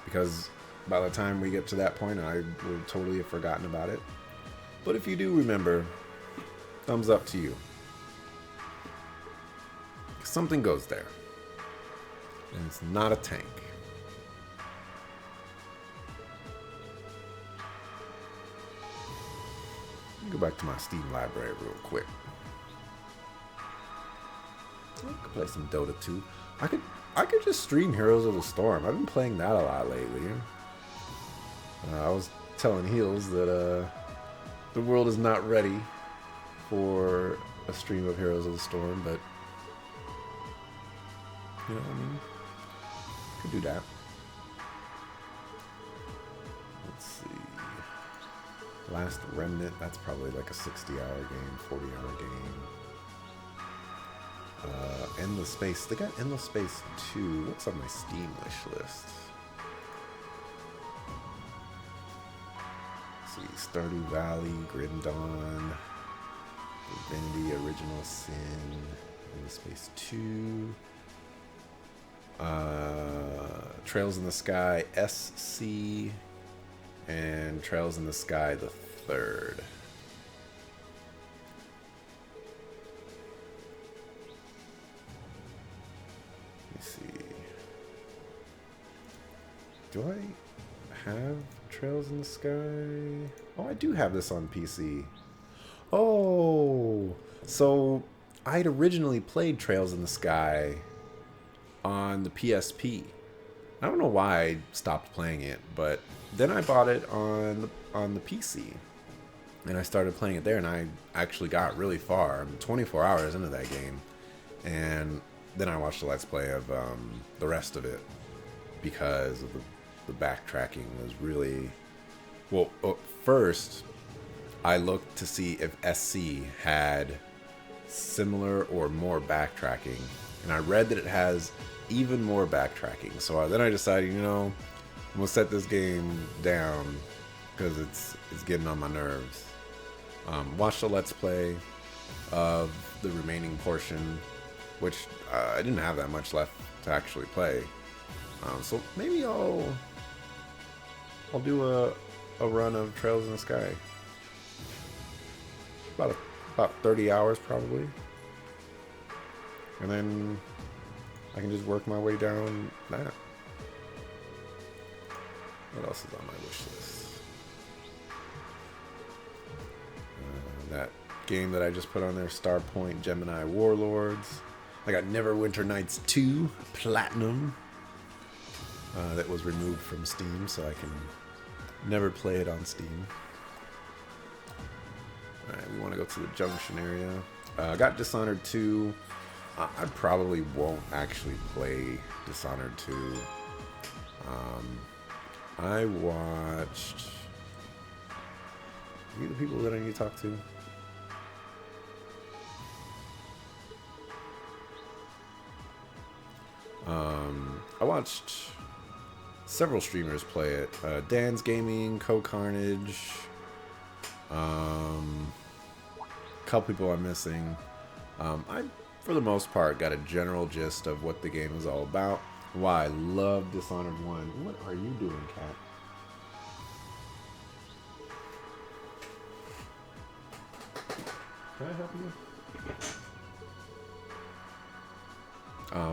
because by the time we get to that point, I will totally have forgotten about it. But if you do remember, thumbs up to you. Something goes there, and it's not a tank. Go back to my Steam library real quick. I could play some Dota 2. I could just stream Heroes of the Storm. I've been playing that a lot lately. I was telling Heels that the world is not ready for a stream of Heroes of the Storm, but you know what I mean? Could do that. Let's see. Last Remnant, that's probably like a 60-hour game, 40-hour game. Endless Space, they got Endless Space 2. What's on my Steam wish list? Let's see, Stardew Valley, Grim Dawn, Divinity, Original Sin, Endless Space 2. Trails in the Sky SC, and Trails in the Sky the Third. Let me see. Do I have Trails in the Sky? Oh, I do have this on PC. Oh, so I'd originally played Trails in the Sky on the PSP. I don't know why I stopped playing it, but then I bought it on the PC, and I started playing it there, and I actually got really far. I'm 24 hours into that game, and then I watched the Let's Play of the rest of it, because of the backtracking was really... Well, first, I looked to see if SC had similar or more backtracking, and I read that it has even more backtracking. So then I decided, you know, I'm gonna set this game down because it's getting on my nerves. Watched the Let's Play of the remaining portion, which I didn't have that much left to actually play. So maybe I'll do a run of Trails in the Sky. About 30 hours probably, and then I can just work my way down that. What else is on my wish list? That game that I just put on there, Starpoint Gemini Warlords. I got Neverwinter Nights 2 Platinum. That was removed from Steam, so I can never play it on Steam. Alright, we want to go to the Junction area. I got Dishonored 2. I probably won't actually play Dishonored 2. I watched... Are you the people that I need to talk to? I watched several streamers play it. Dan's Gaming, Co-Carnage, a couple people I'm missing. I, for the most part, got a general gist of what the game is all about. Why I love Dishonored 1. What are you doing, cat? Can I help you?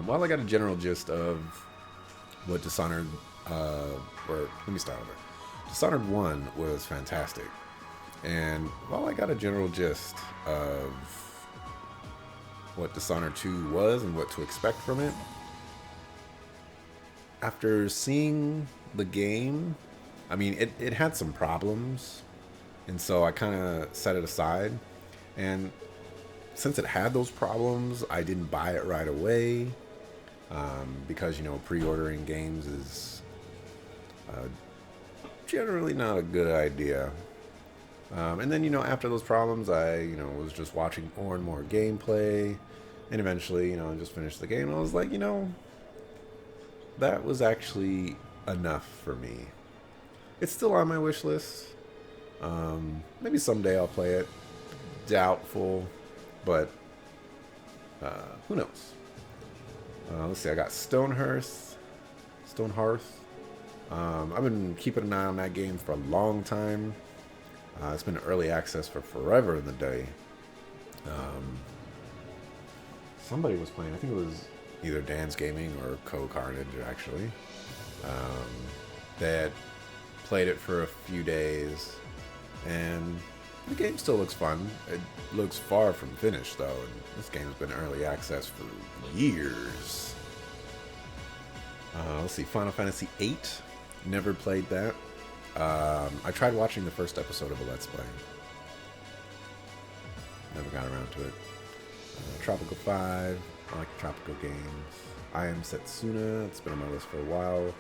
Well, I got a general gist of what Dishonored, or let me start over. Dishonored 1 was fantastic. And while I got a general gist of what Dishonored 2 was and what to expect from it, after seeing the game, I mean, it had some problems, and so I kind of set it aside. And since it had those problems, I didn't buy it right away, because, you know, pre-ordering games is generally not a good idea. And then, you know, after those problems, I, you know, was just watching more and more gameplay, and eventually, you know, I just finished the game, and I was like, you know, that was actually enough for me. It's still on my wish list. Maybe someday I'll play it. Doubtful, but who knows? Let's see, I got Stonehearth. I've been keeping an eye on that game for a long time. It's been early access for forever in the day. Somebody was playing, I think it was either Dan's Gaming or Co-Carnage, actually. That played it for a few days, and the game still looks fun. It looks far from finished, though, and this game's been early access for years. Let's see, Final Fantasy VIII. Never played that. I tried watching the first episode of a Let's Play. Never got around to it. Tropical 5. I like tropical games. I Am Setsuna. It's been on my list for a while.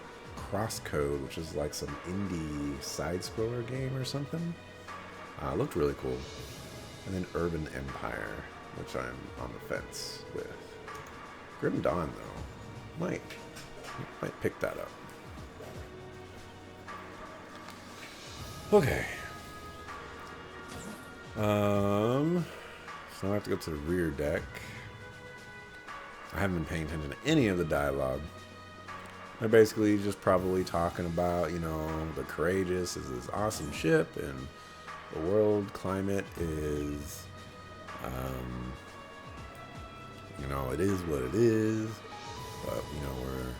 Crosscode, which is like some indie side-scroller game or something. Looked really cool. And then Urban Empire, which I'm on the fence with. Grim Dawn, though. Might pick that up. Okay. So I have to go to the rear deck. I haven't been paying attention to any of the dialogue. They're basically just probably talking about, you know, the Courageous is this awesome ship, and the world climate is, you know, it is what it is, but, you know, we're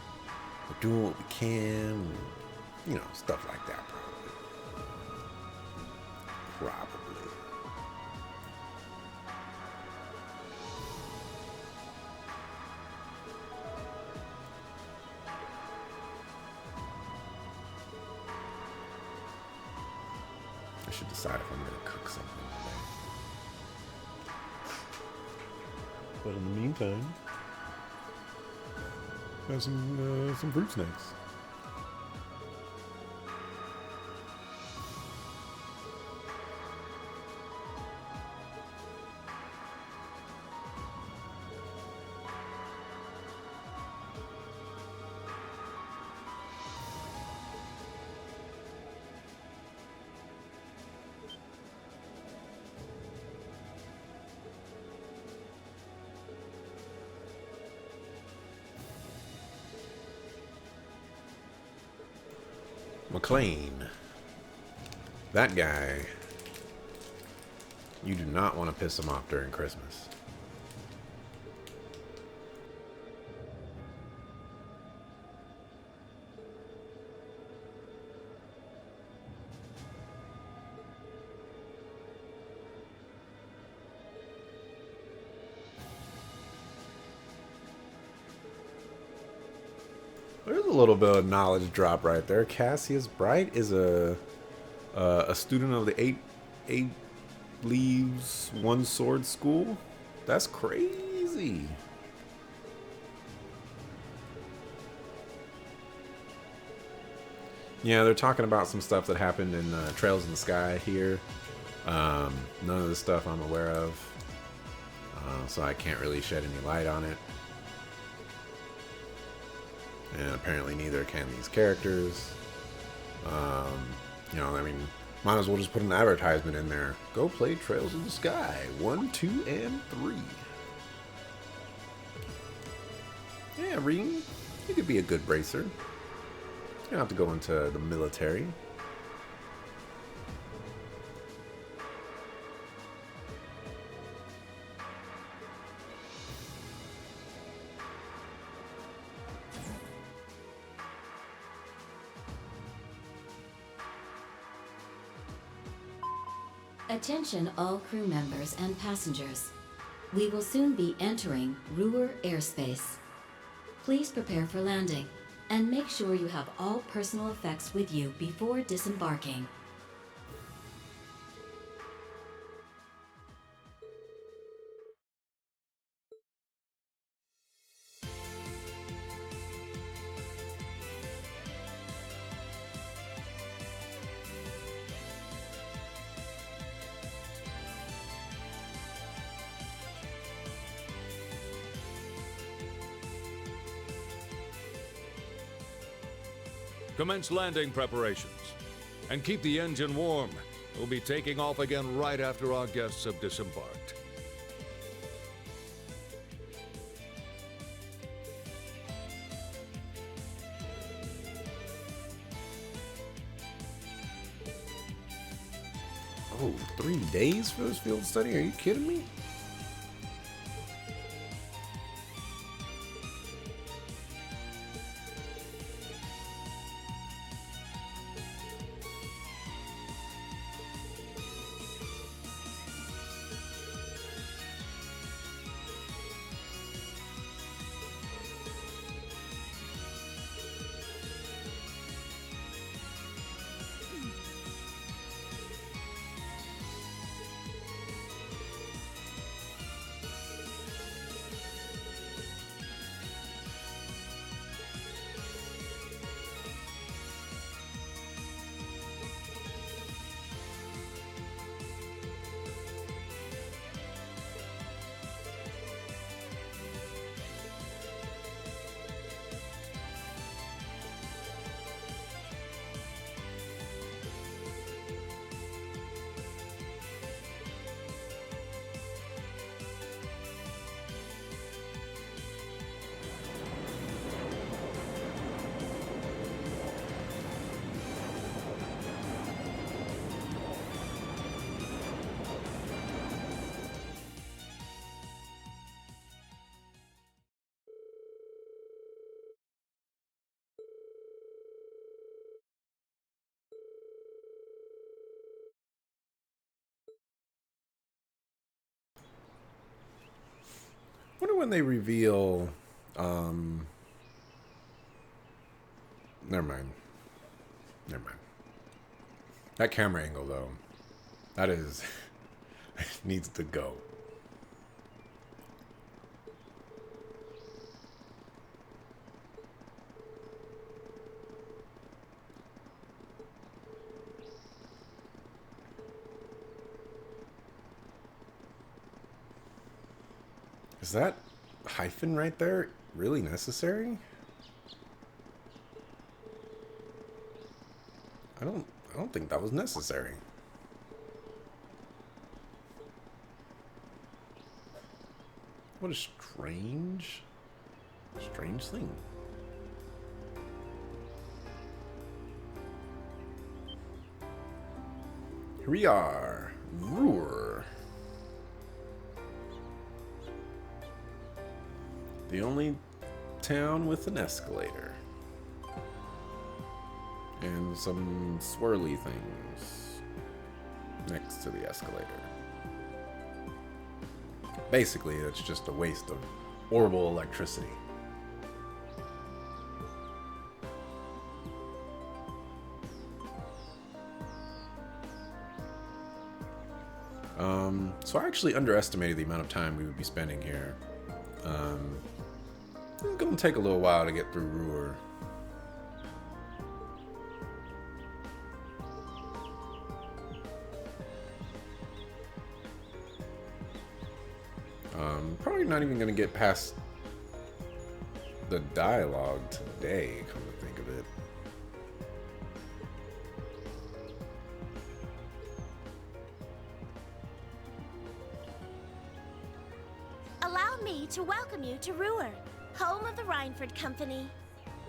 doing what we can, you know, stuff like that, probably. I should decide if I'm going to cook something today. But in the meantime, have some fruit snacks. McLean. That guy, you do not want to piss him off during Christmas. There's a little bit of knowledge drop right there. Cassius Bright is a student of the eight Leaves One Sword School. That's crazy. Yeah, they're talking about some stuff that happened in Trails in the Sky here. None of the stuff I'm aware of, so I can't really shed any light on it. And apparently neither can these characters. You know, I mean, might as well just put an advertisement in there. Go play Trails in the Sky 1, 2, and 3. Yeah, Reem, you could be a good bracer. You don't have to go into the military. Attention all crew members and passengers. We will soon be entering Ruhr airspace. Please prepare for landing, and make sure you have all personal effects with you before disembarking. Commence landing preparations. And keep the engine warm. We'll be taking off again right after our guests have disembarked. Oh, 3 days for this field study? Are you kidding me? I wonder when they reveal, never mind. That camera angle, though, that is, needs to go. Is that hyphen right there really necessary? I don't think that was necessary. What a strange thing. Here we are, Ruhr. The only town with an escalator. And some swirly things next to the escalator. Basically, it's just a waste of orbital electricity. So I actually underestimated the amount of time we would be spending here. It's gonna take a little while to get through Ruhr. Probably not even gonna get past the dialogue today, come to think of it. Allow me to welcome you to Ruhr, home of the Reinford Company.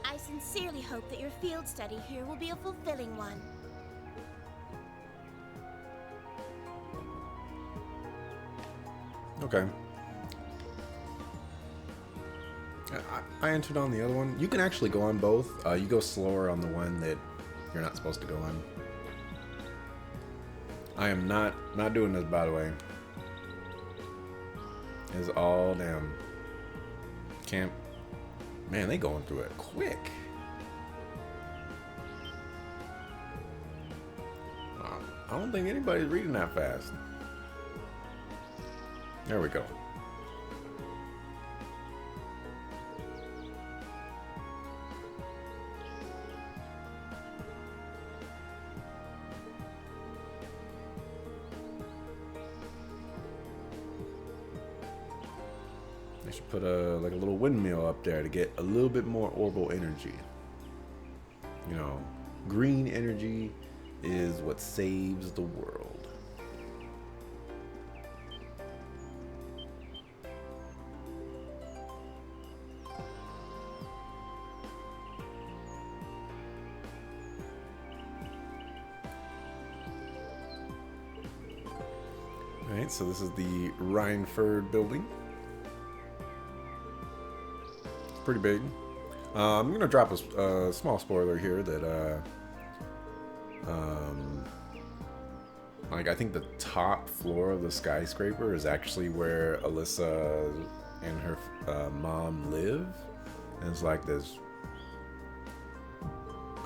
I sincerely hope that your field study here will be a fulfilling one. Okay. I entered on the other one. You can actually go on both. You go slower on the one that you're not supposed to go on. I am not doing this, by the way. It's all damn camp. Man, they going through it quick. I don't think anybody's reading that fast. There we go. I should put like a little windmill up there to get a little bit more orbital energy. You know, green energy is what saves the world. Alright, so this is the Rhineford building. It's pretty big. I'm gonna drop a small spoiler here that like I think the top floor of the skyscraper is actually where Alyssa and her mom live, and it's like this.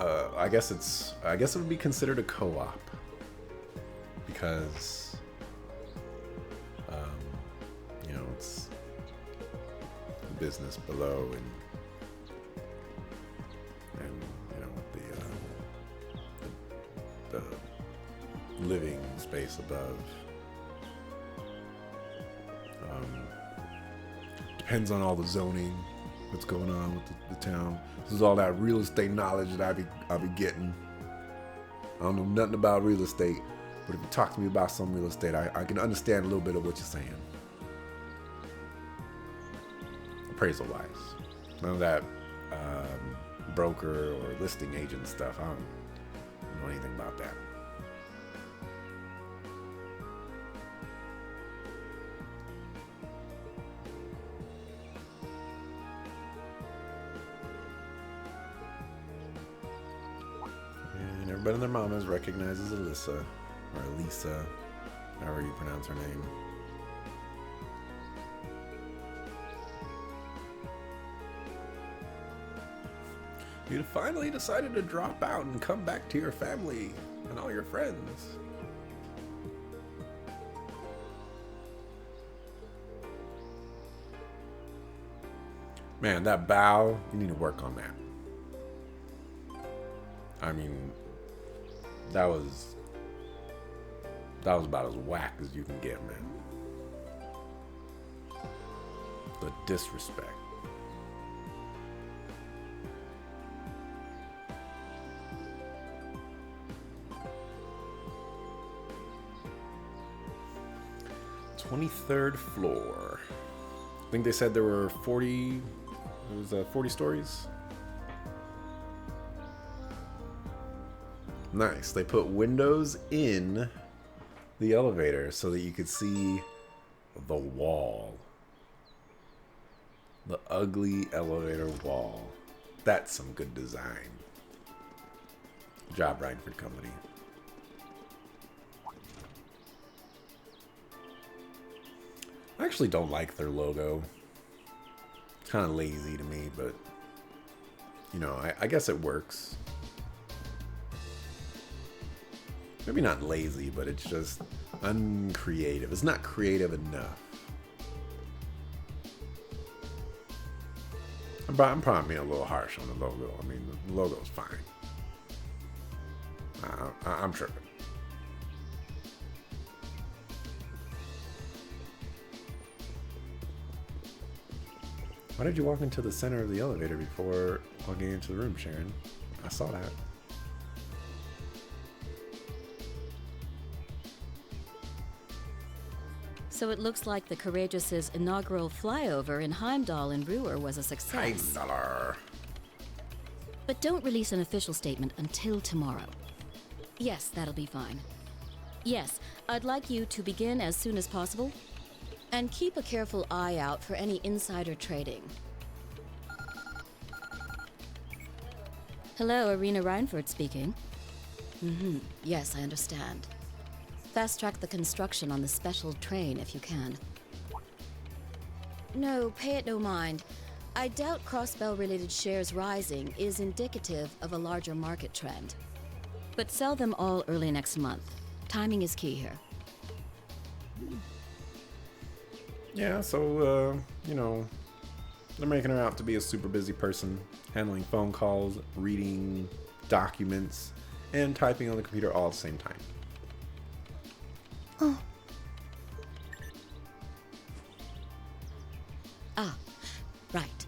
I guess it would be considered a co-op because you know, it's business below and you know the living space above. Depends on all the zoning, what's going on with the town. This is all that real estate knowledge that I'll be getting. I don't know nothing about real estate, but if you talk to me about some real estate, I can understand a little bit of what you're saying. Appraisal wise, none of that broker or listing agent stuff. I don't know anything about that. And everybody and their mamas recognizes Alyssa, or Elisa, however you pronounce her name. You finally decided to drop out and come back to your family and all your friends. Man, that bow, you need to work on that. I mean, that was about as whack as you can get, man. The disrespect. $23rd floor. I think they said there were 40 stories. Nice. They put windows in the elevator so that you could see the wall. The ugly elevator wall. That's some good design. Good job, Rhineford Company. I actually don't like their logo. It's kind of lazy to me, but you know, I guess it works. Maybe not lazy, but it's just uncreative. It's not creative enough. I'm probably being a little harsh on the logo. I mean, the logo's fine. I'm tripping. Why did you walk into the center of the elevator before walking into the room, Sharon? I saw that. So it looks like the Courageous' inaugural flyover in Heimdall and Ruhr was a success. Heimdall. But don't release an official statement until tomorrow. Yes, that'll be fine. Yes, I'd like you to begin as soon as possible. And keep a careful eye out for any insider trading. Hello, Irina Rhineford speaking. Yes, I understand. Fast-track the construction on the special train if you can. No, pay it no mind. I doubt Crossbell-related shares rising is indicative of a larger market trend. But sell them all early next month. Timing is key here. Yeah, so, you know, they're making her out to be a super busy person, handling phone calls, reading documents, and typing on the computer all at the same time. Oh. Ah, right.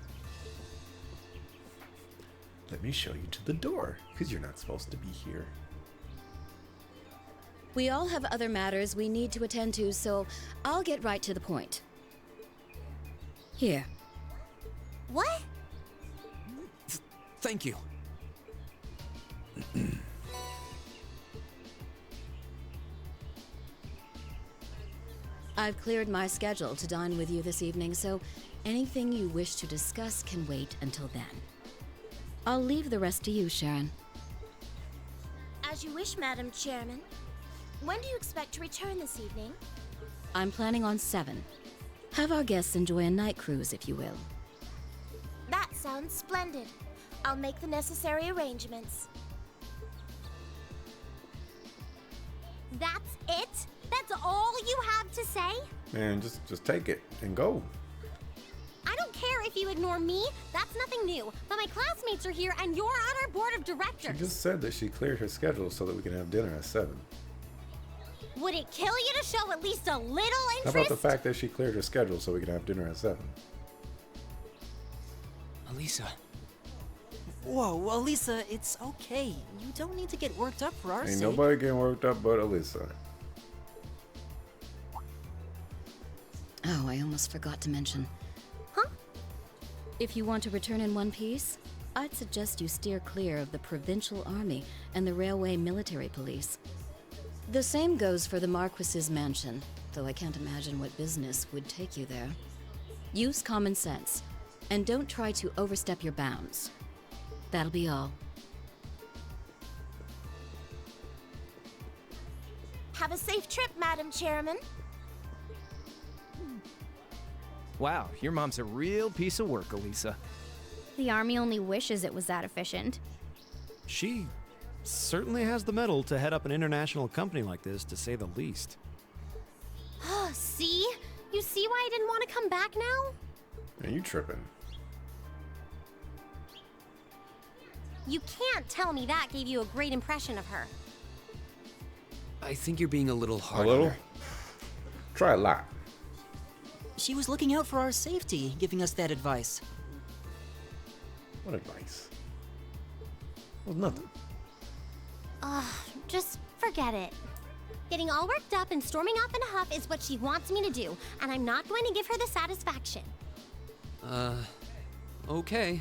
Let me show you to the door, because you're not supposed to be here. We all have other matters we need to attend to, so I'll get right to the point. Here. What? Thank you. I've cleared my schedule to dine with you this evening, so anything you wish to discuss can wait until then. I'll leave the rest to you, Sharon. As you wish, Madam Chairman. When do you expect to return this evening? I'm planning on 7. Have our guests enjoy a night cruise, if you will. That sounds splendid. I'll make the necessary arrangements. That's it? That's all you have to say? Man, just take it and go. I don't care if you ignore me. That's nothing new. But my classmates are here and you're on our board of She directors. just said that she cleared her schedule so that we can have dinner at 7. Would it kill you to show at least a little interest? How about the fact that she cleared her schedule so we can have dinner at 7? Elisa. Whoa, Elisa, it's okay. You don't need to get worked up for our Ain't sake. nobody getting worked up but Elisa. Oh, I almost forgot to mention. Huh? If you want to return in one piece, I'd suggest you steer clear of the Provincial Army and the Railway Military Police. The same goes for the Marquis's mansion, though I can't imagine what business would take you there. Use common sense, and don't try to overstep your bounds. That'll be all. Have a safe trip, Madam Chairman. Wow, your mom's a real piece of work, Elisa. The army only wishes it was that efficient. She certainly has the mettle to head up an international company like this, to say the least. See? You see why I didn't want to come back now? Man, you tripping. You can't tell me that gave you a great impression of her. I think you're being a little hard A little? on her. Try a lot. She was looking out for our safety, giving us that advice. What advice? Well, nothing. Just forget it. Getting all worked up and storming off in a huff is what she wants me to do, and I'm not going to give her the satisfaction. Okay.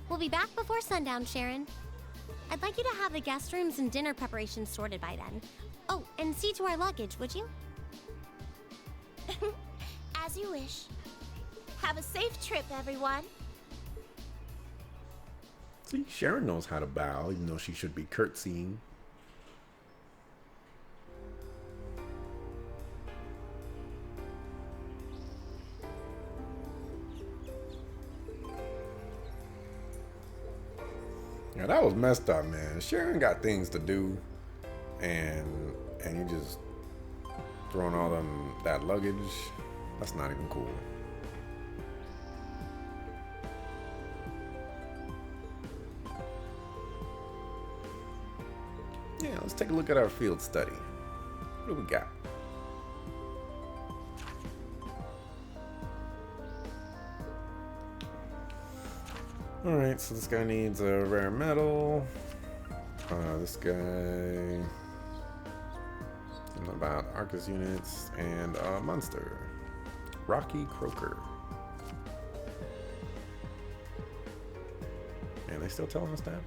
We'll be back before sundown, Sharon. I'd like you to have the guest rooms and dinner preparations sorted by then. Oh, and see to our luggage, would you? As you wish. Have a safe trip, everyone. See, Sharon knows how to bow, even though she should be curtsying. Yeah, that was messed up, man. Sharon got things to do, and you just throwing all that luggage. That's not even cool. Yeah, let's take a look at our field study. What do we got? Alright, so this guy needs a rare metal. This guy... Something about Arcus units and a monster. Rocky Croaker. Man, they still telling us that?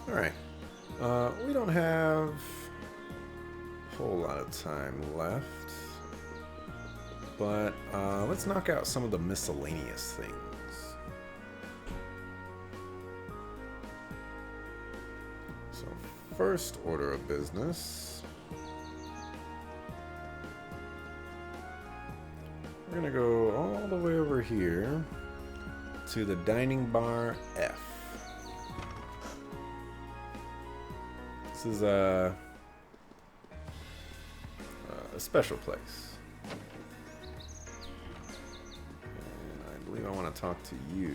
Alright. We don't have a whole lot of time left. But let's knock out some of the miscellaneous things. So, first order of business. We're gonna go all the way over here to the Dining Bar F. This is a special place. And I believe I want to talk to you.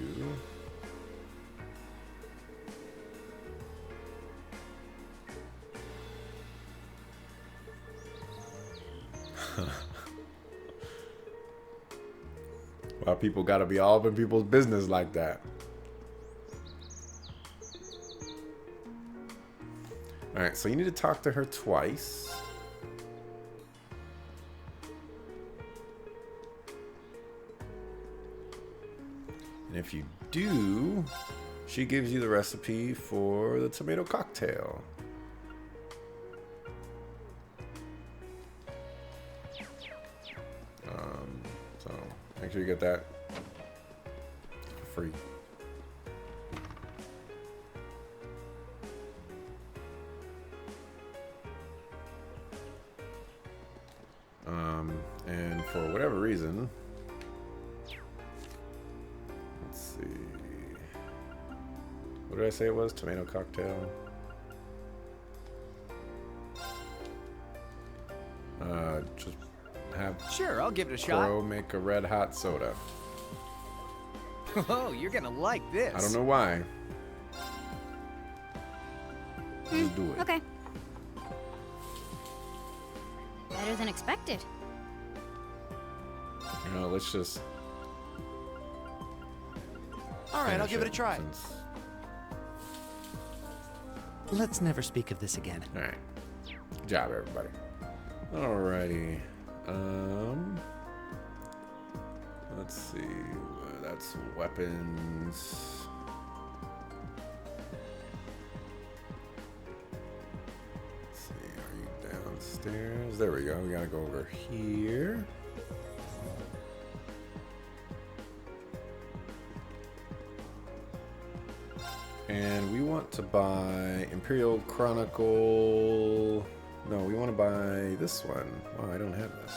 Why people gotta be all up in people's business like that? Alright, so you need to talk to her twice. And if you do, she gives you the recipe for the tomato cocktail. So make sure you get that for free. And for whatever reason, let's see, what did I say it was? Tomato cocktail. Just have Sure, I'll give it a shot. Koro make a red hot soda. Oh, you're gonna like this. I don't know why. Just do it. Okay. Better than expected. You know, let's just. All right, I'll give it a try. Since... Let's never speak of this again. All right. Good job, everybody. Alrighty. Let's see. That's weapons. Let's see. Are you downstairs? There we go. We gotta go over here. And we want to buy Imperial Chronicle. No, we want to buy this one. Oh, I don't have this.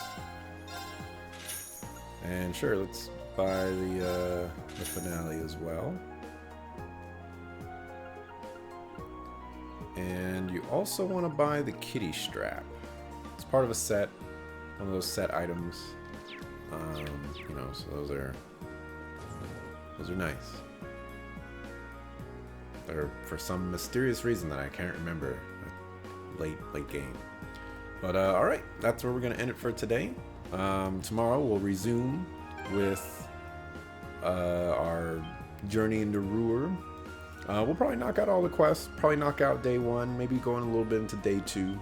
And sure, let's buy the finale as well. And you also want to buy the kitty strap. It's part of a set, one of those set items. You know, so those are nice. Or for some mysterious reason that I can't remember. Late game. But alright, that's where we're gonna end it for today. Tomorrow we'll resume with our journey into Ruhr. We'll probably knock out all the quests, probably knock out day 1, maybe going a little bit into day 2.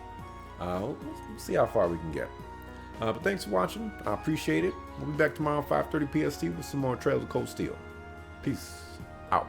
We'll see how far we can get. But thanks for watching. I appreciate it. We'll be back tomorrow 5:30 PST with some more Trails of Cold Steel. Peace out.